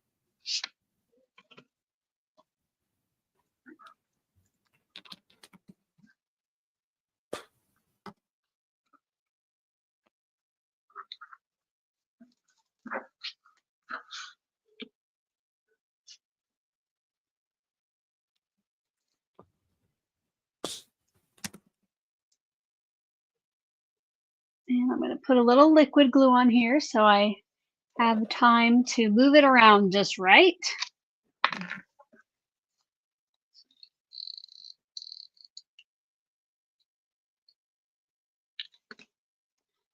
And I'm going to put a little liquid glue on here so I have time to move it around just right.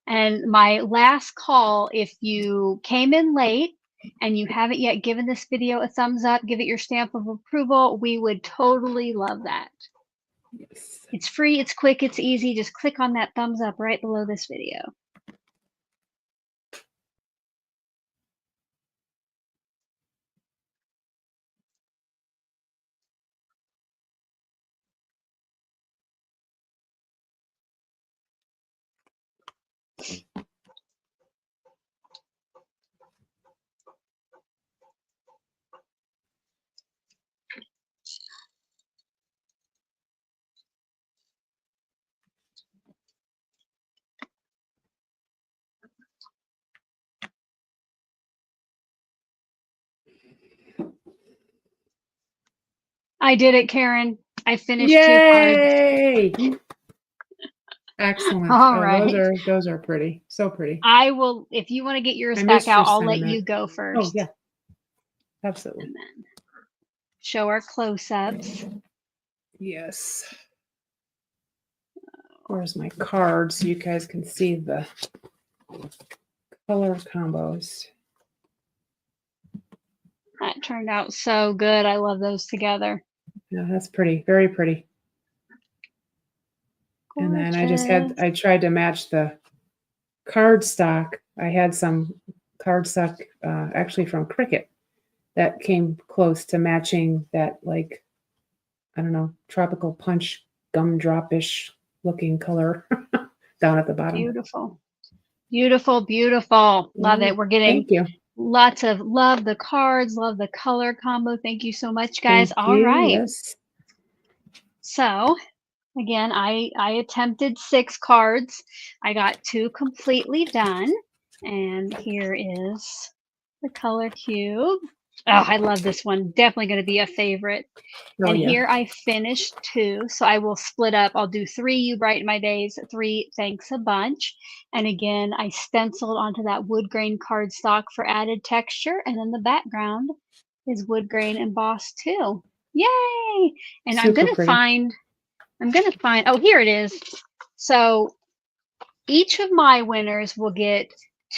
And my last call, if you came in late and you haven't yet given this video a thumbs up, give it your stamp of approval, we would totally love that. Yes. It's free, it's quick, it's easy. Just click on that thumbs up right below this video. I did it, Karen. I finished 2 cards. Excellent. All right. Those are pretty. So pretty. I will, if you want to get yours back out, I'll let you go first. Oh, yeah. Absolutely. And then show our close-ups. Yes. Where's my card so you guys can see the color combos? That turned out so good. I love those together. Yeah, that's pretty, very pretty. And then I tried to match the cardstock. I had some cardstock actually from Cricut that came close to matching that, like, I don't know, tropical punch gumdrop-ish looking color down at the bottom. Beautiful. Beautiful, beautiful. Love it. We're getting Thank you. lots of love the cards, love the color combo. Thank you so much, guys. Thank All you. right. Yes. So again, I attempted 6 cards. I got 2 completely done. And here is the color cube. Oh, I love this one. Definitely going to be a favorite. Oh, And yeah. here I finished 2. So I will split up. I'll do 3 You Brighten My Days, 3 Thanks a Bunch. And again, I stenciled onto that wood grain cardstock for added texture. And then the background is wood grain embossed too. Yay! And Super I'm going to find, oh, here it is. So each of my winners will get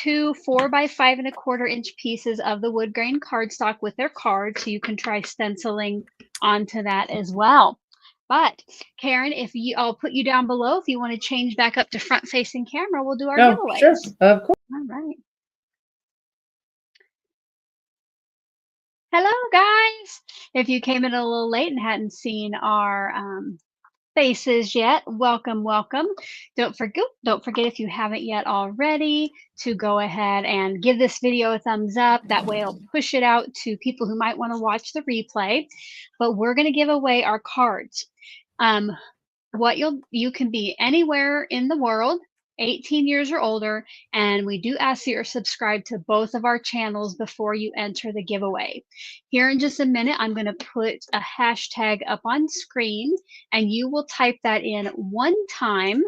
2 4x5 1/4-inch pieces of the wood grain cardstock with their card, so you can try stenciling onto that as well. But Karen, I'll put you down below if you want to change back up to front-facing camera. We'll do our giveaways. Sure, of course. All right. Hello, guys. If you came in a little late and hadn't seen our faces yet, welcome, welcome. Don't forget if you haven't yet already to go ahead and give this video a thumbs up. That way it'll push it out to people who might want to watch the replay. But we're going to give away our cards. You can be anywhere in the world, 18 years or older, and we do ask that you're subscribed to both of our channels before you enter the giveaway. Here in just a minute, I'm going to put a hashtag up on screen, and you will type that in 1 time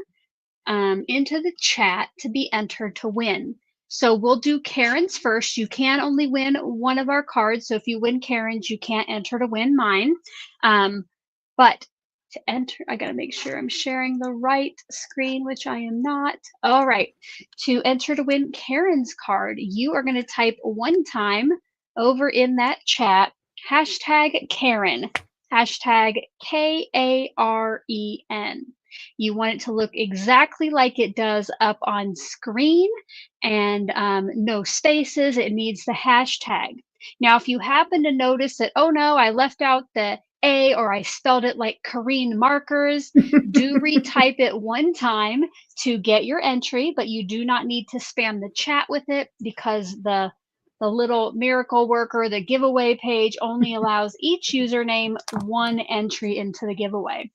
into the chat to be entered to win. So we'll do Karen's first. You can only win one of our cards. So if you win Karen's, you can't enter to win mine. But to enter, I got to make sure I'm sharing the right screen, which I am not. All right. To enter to win Karen's card, you are going to type 1 time over in that chat, hashtag Karen, hashtag KAREN. You want it to look exactly like it does up on screen, and no spaces. It needs the hashtag. Now, if you happen to notice that, oh no, I left out the A, or I spelled it like Korean markers, do retype it 1 time to get your entry, but you do not need to spam the chat with it, because the little miracle worker, the giveaway page, only allows each username 1 entry into the giveaway.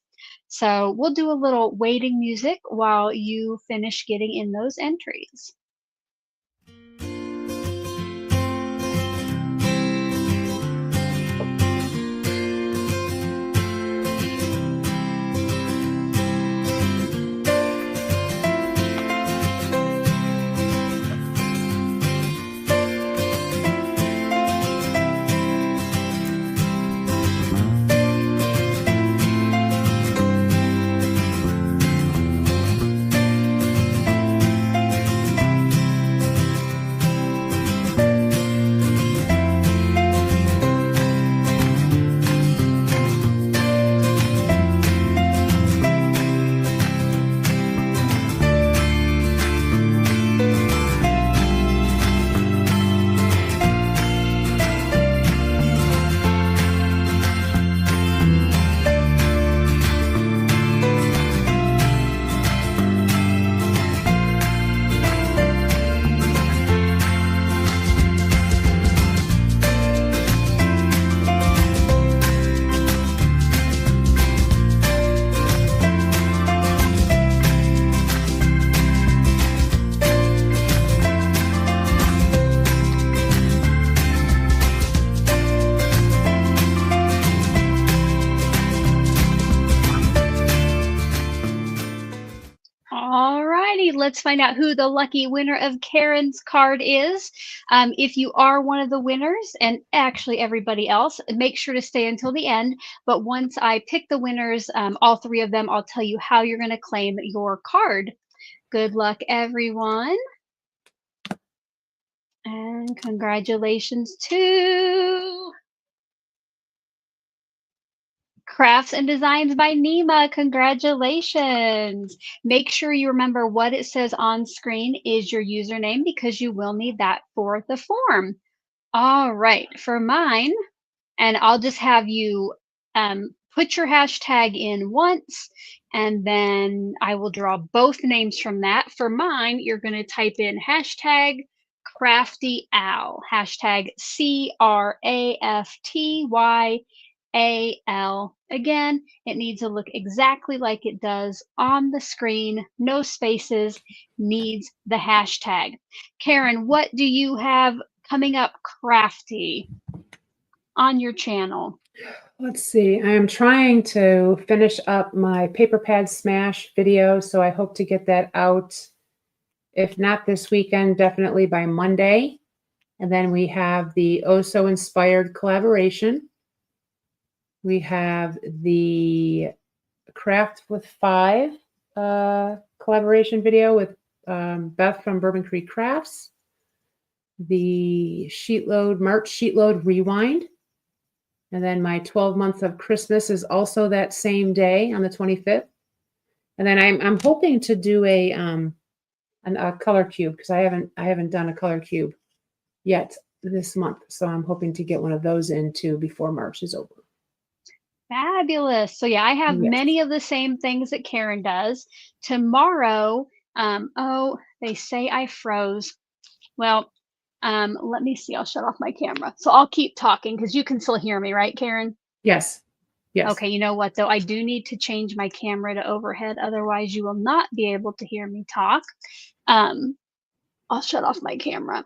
So we'll do a little waiting music while you finish getting in those entries. Let's find out who the lucky winner of Karen's card is. If you are one of the winners, and actually everybody else, make sure to stay until the end. But once I pick the winners, all 3 of them, I'll tell you how you're going to claim your card. Good luck, everyone. And congratulations to Crafts and Designs by Nima. Congratulations. Make sure you remember what it says on screen is your username because you will need that for the form. All right, for mine, and I'll just have you put your hashtag in once, and then I will draw both names from that. For mine, you're going to type in hashtag crafty owl, hashtag CRAFTYAL. Again, it needs to look exactly like it does on the screen, no spaces, needs the hashtag. Karen, what do you have coming up crafty on your channel? Let's see. I am trying to finish up my paper pad smash video, so I hope to get that out, if not this weekend, definitely by Monday. And then we have the Oh So Inspired collaboration. We have the Craft with 5 collaboration video with Beth from Bourbon Creek Crafts. The March Sheetload Rewind. And then my 12 months of Christmas is also that same day on the 25th. And then I'm hoping to do a color cube because I haven't done a color cube yet this month. So I'm hoping to get one of those in too before March is over. Fabulous. So yeah, I have many of the same things that Karen does. Tomorrow, oh, they say I froze. Well, let me see. I'll shut off my camera. So I'll keep talking because you can still hear me, right, Karen? Yes. Yes. Okay, you know what though? I do need to change my camera to overhead. Otherwise, you will not be able to hear me talk. I'll shut off my camera.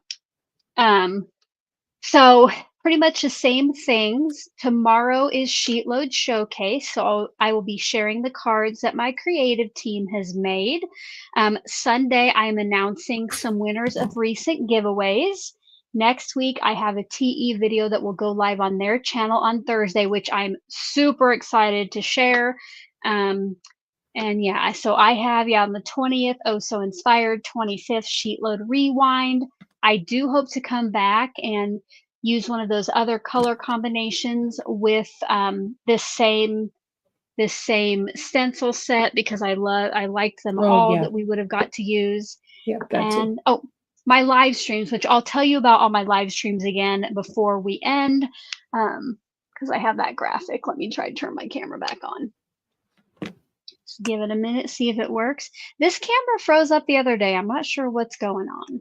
So pretty much the same things. Tomorrow is Sheetload Showcase, so I will be sharing the cards that my creative team has made. Sunday, I'm announcing some winners of recent giveaways. Next week, I have a TE video that will go live on their channel on Thursday, which I'm super excited to share. And yeah, so I have, on the 20th, Oh So Inspired, 25th, Sheetload Rewind. I do hope to come back and use one of those other color combinations with this same stencil set because I liked them all that we would have got to use. Yeah, and my live streams, which I'll tell you about all my live streams again before we end, because I have that graphic. Let me try to turn my camera back on. Just give it a minute, see if it works. This camera froze up the other day. I'm not sure what's going on.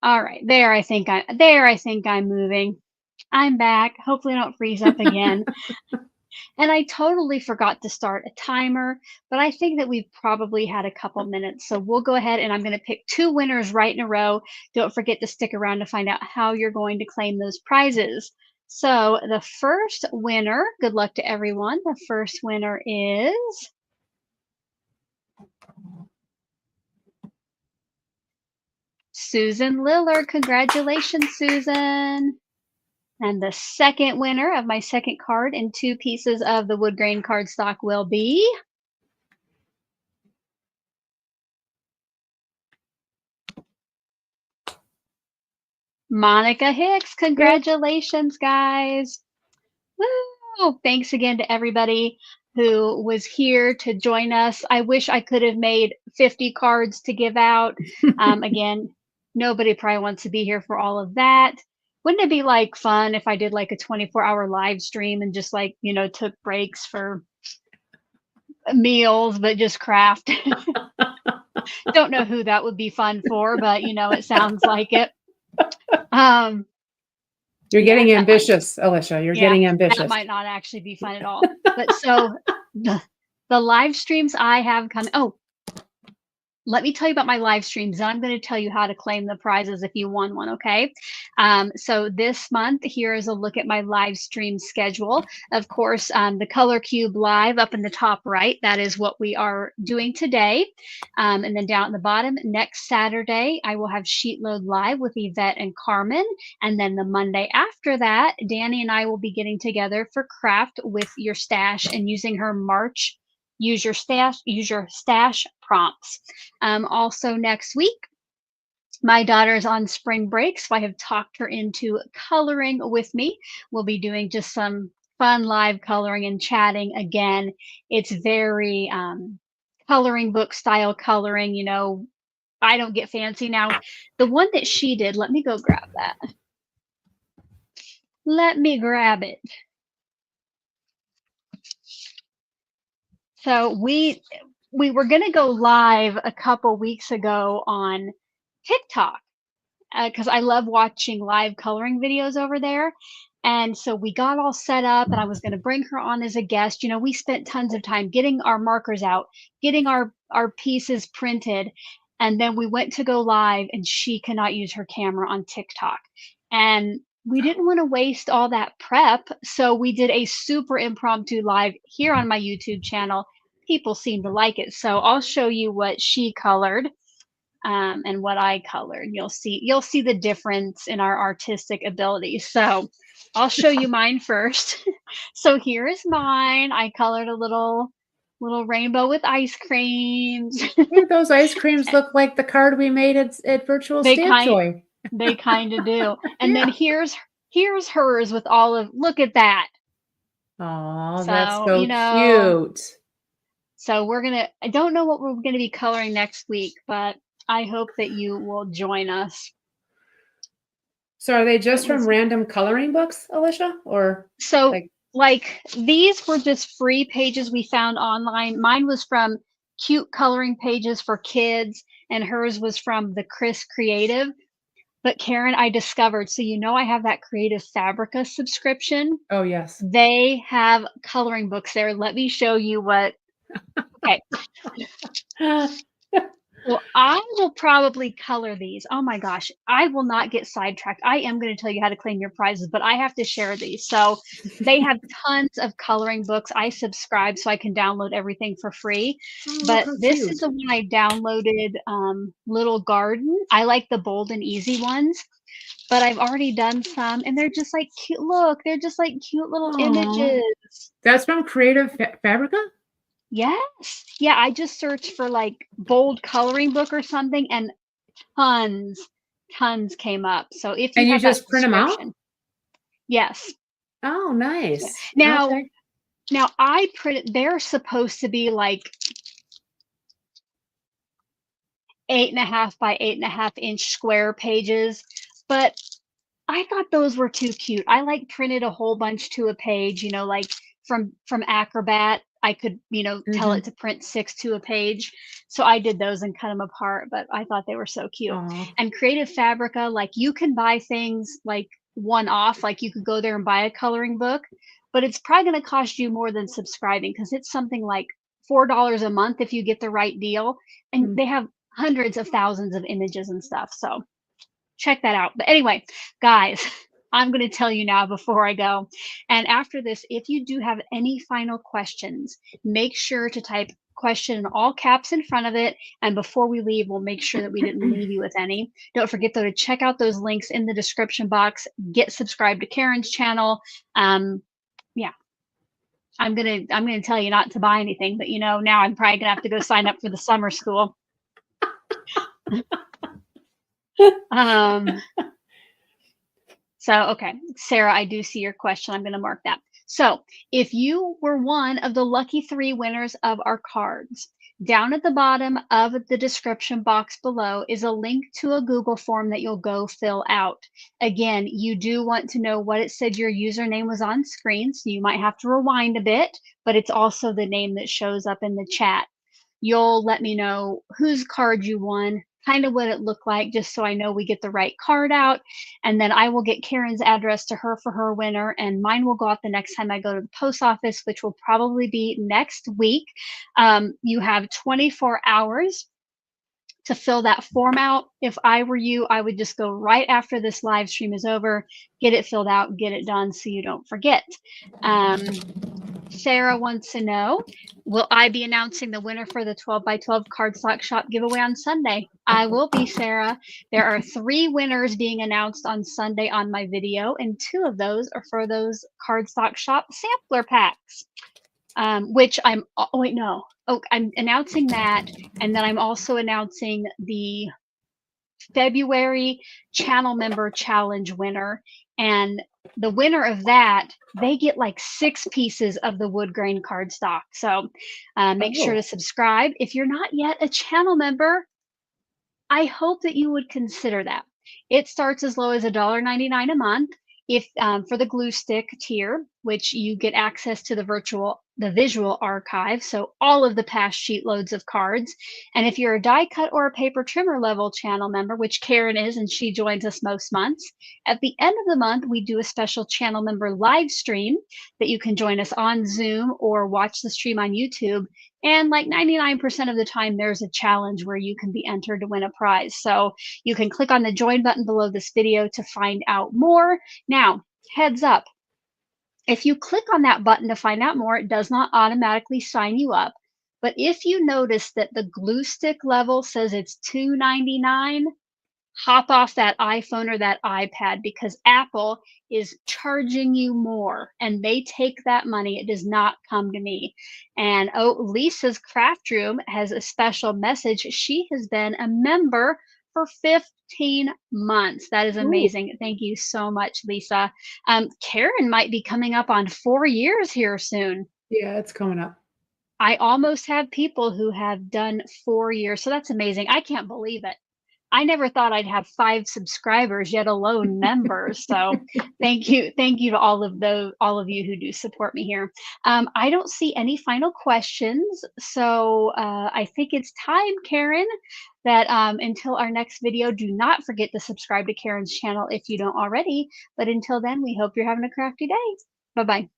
All right, there I think I'm moving. I'm back. Hopefully I don't freeze up again. And I totally forgot to start a timer, but I think that we've probably had a couple minutes. So we'll go ahead and I'm going to pick 2 winners right in a row. Don't forget to stick around to find out how you're going to claim those prizes. So the first winner, good luck to everyone. The first winner is Susan Lillard. Congratulations, Susan. And the second winner of my second card in 2 pieces of the wood grain cardstock will be Monica Hicks. Congratulations, guys. Woo! Thanks again to everybody who was here to join us. I wish I could have made 50 cards to give out. Again, nobody probably wants to be here for all of that. Wouldn't it be like fun if I did like a 24-hour live stream and just like, took breaks for meals, but just craft? Don't know who that would be fun for, but it sounds like it. You're getting ambitious, Alicia. You're getting ambitious. That might not actually be fun at all. But so the live streams I have coming. Oh, let me tell you about my live streams. Then I'm going to tell you how to claim the prizes if you won one, okay? So this month, here is a look at my live stream schedule. Of course, the Color Cube Live up in the top right, that is what we are doing today. And then down at the bottom, next Saturday, I will have Sheetload Live with Yvette and Carmen. And then the Monday after that, Danny and I will be getting together for Craft with Your Stash and using her March Use Your Stash prompts. Also next week, my daughter's on spring break, so I have talked her into coloring with me. We'll be doing just some fun live coloring and chatting. Again, it's very coloring book style coloring. You know, I don't get fancy. Now, the one that she did, let me go grab that. Let me grab it. So we were going to go live a couple weeks ago on TikTok because I love watching live coloring videos over there. And so we got all set up and I was going to bring her on as a guest. You know, we spent tons of time getting our markers out, getting our pieces printed. And then we went to go live and she cannot use her camera on TikTok. And we didn't want to waste all that prep. So we did a super impromptu live here on my YouTube channel. People seem to like it. So I'll show you what she colored. And what I colored. You'll see the difference in our artistic abilities. So I'll show you mine first. So here is mine. I colored a little rainbow with ice creams. Hey, those ice creams look like the card we made at Virtual Stamp Joy. They kind of do. And Yeah. then here's hers with all of, look at that. Oh, So, that's so you know, cute. So I don't know what we're going to be coloring next week, but I hope that you will join us. So are they just from random coloring books, Alicia? Or so like these were just free pages we found online. Mine was from Cute Coloring Pages for Kids, and hers was from the Chris Creative. But Karen, I discovered, so you know I have that Creative Fabrica subscription. Oh, yes. They have coloring books there. Let me show you what. Okay. Well, I will probably color these. Oh my gosh, I will not get sidetracked. I am going to tell you how to claim your prizes, but I have to share these. So they have tons of coloring books. I subscribe so I can download everything for free. Oh, but this is the one I downloaded, Little Garden. I like the bold and easy ones, but I've already done some and they're just like cute. Look, they're just like cute little images. That's from Creative Fabrica? Yes. Yeah, I just searched for like bold coloring book or something and tons came up. So if you and you have just that print them out? Yes. Oh, nice. Now, okay. now I printed, they're supposed to be like 8.5 by 8.5 inch square pages, but I thought those were too cute. I like printed a whole bunch to a page, you know, like from Acrobat. I could, you know, tell it to print 6 to a page. So I did those and cut them apart, but I thought they were so cute. Aww. And Creative Fabrica, like you can buy things like one off, like you could go there and buy a coloring book, but it's probably going to cost you more than subscribing because it's something like $4 a month if you get the right deal. And they have hundreds of thousands of images and stuff. So check that out. But anyway, guys, I'm going to tell you now before I go. And after this, if you do have any final questions, make sure to type question in all caps in front of it. And before we leave, we'll make sure that we didn't leave you with any. Don't forget though to check out those links in the description box. Get subscribed to Karen's channel. Yeah. I'm gonna tell you not to buy anything, but you know, now I'm probably gonna have to go sign up for the summer school. So, okay, Sarah, I do see your question. I'm going to mark that. So if you were one of the lucky 3 winners of our cards, down at the bottom of the description box below is a link to a Google form that you'll go fill out. Again, you do want to know what it said your username was on screen, so you might have to rewind a bit, but it's also the name that shows up in the chat. You'll let me know whose card you won, kind of what it looked like, just so I know we get the right card out. And then I will get Karen's address to her for her winner, and mine will go out the next time I go to the post office, which will probably be next week. You have 24 hours to fill that form out. If I were you, I would just go right after this live stream is over, get it filled out, get it done so you don't forget. Sarah wants to know, will I be announcing the winner for the 12 by 12 cardstock shop giveaway on Sunday? I will be, Sarah. There are 3 winners being announced on Sunday on my video, and 2 of those are for those cardstock shop sampler packs, which I'm announcing that, and then I'm also announcing the February channel member challenge winner. And the winner of that, they get like 6 pieces of the wood grain cardstock. So make sure to Oh, subscribe. If you're not yet a channel member, I hope that you would consider that. It starts as low as $1.99 a month if for the glue stick tier, which you get access to the visual archive, so all of the past sheet loads of cards. And if you're a die cut or a paper trimmer level channel member, which Karen is, and she joins us most months, at the end of the month we do a special channel member live stream that you can join us on Zoom or watch the stream on YouTube. And like 99% of the time, there's a challenge where you can be entered to win a prize. So you can click on the join button below this video to find out more. Now, heads up, if you click on that button to find out more, it does not automatically sign you up. But if you notice that the glue stick level says it's $2.99, hop off that iPhone or that iPad because Apple is charging you more and they take that money. It does not come to me. And oh, Lisa's Craft Room has a special message. She has been a member for 15 months. That is ooh, amazing. Thank you so much, Lisa. Karen might be coming up on 4 years here soon. yeah, it's coming up. I almost have people who have done 4 years. So that's amazing. I can't believe it. I never thought I'd have 5 subscribers, yet alone members. So thank you to all of you who do support me here. I don't see any final questions, so I think it's time, Karen, that until our next video, do not forget to subscribe to Karen's channel if you don't already. But until then, we hope you're having a crafty day. Bye bye.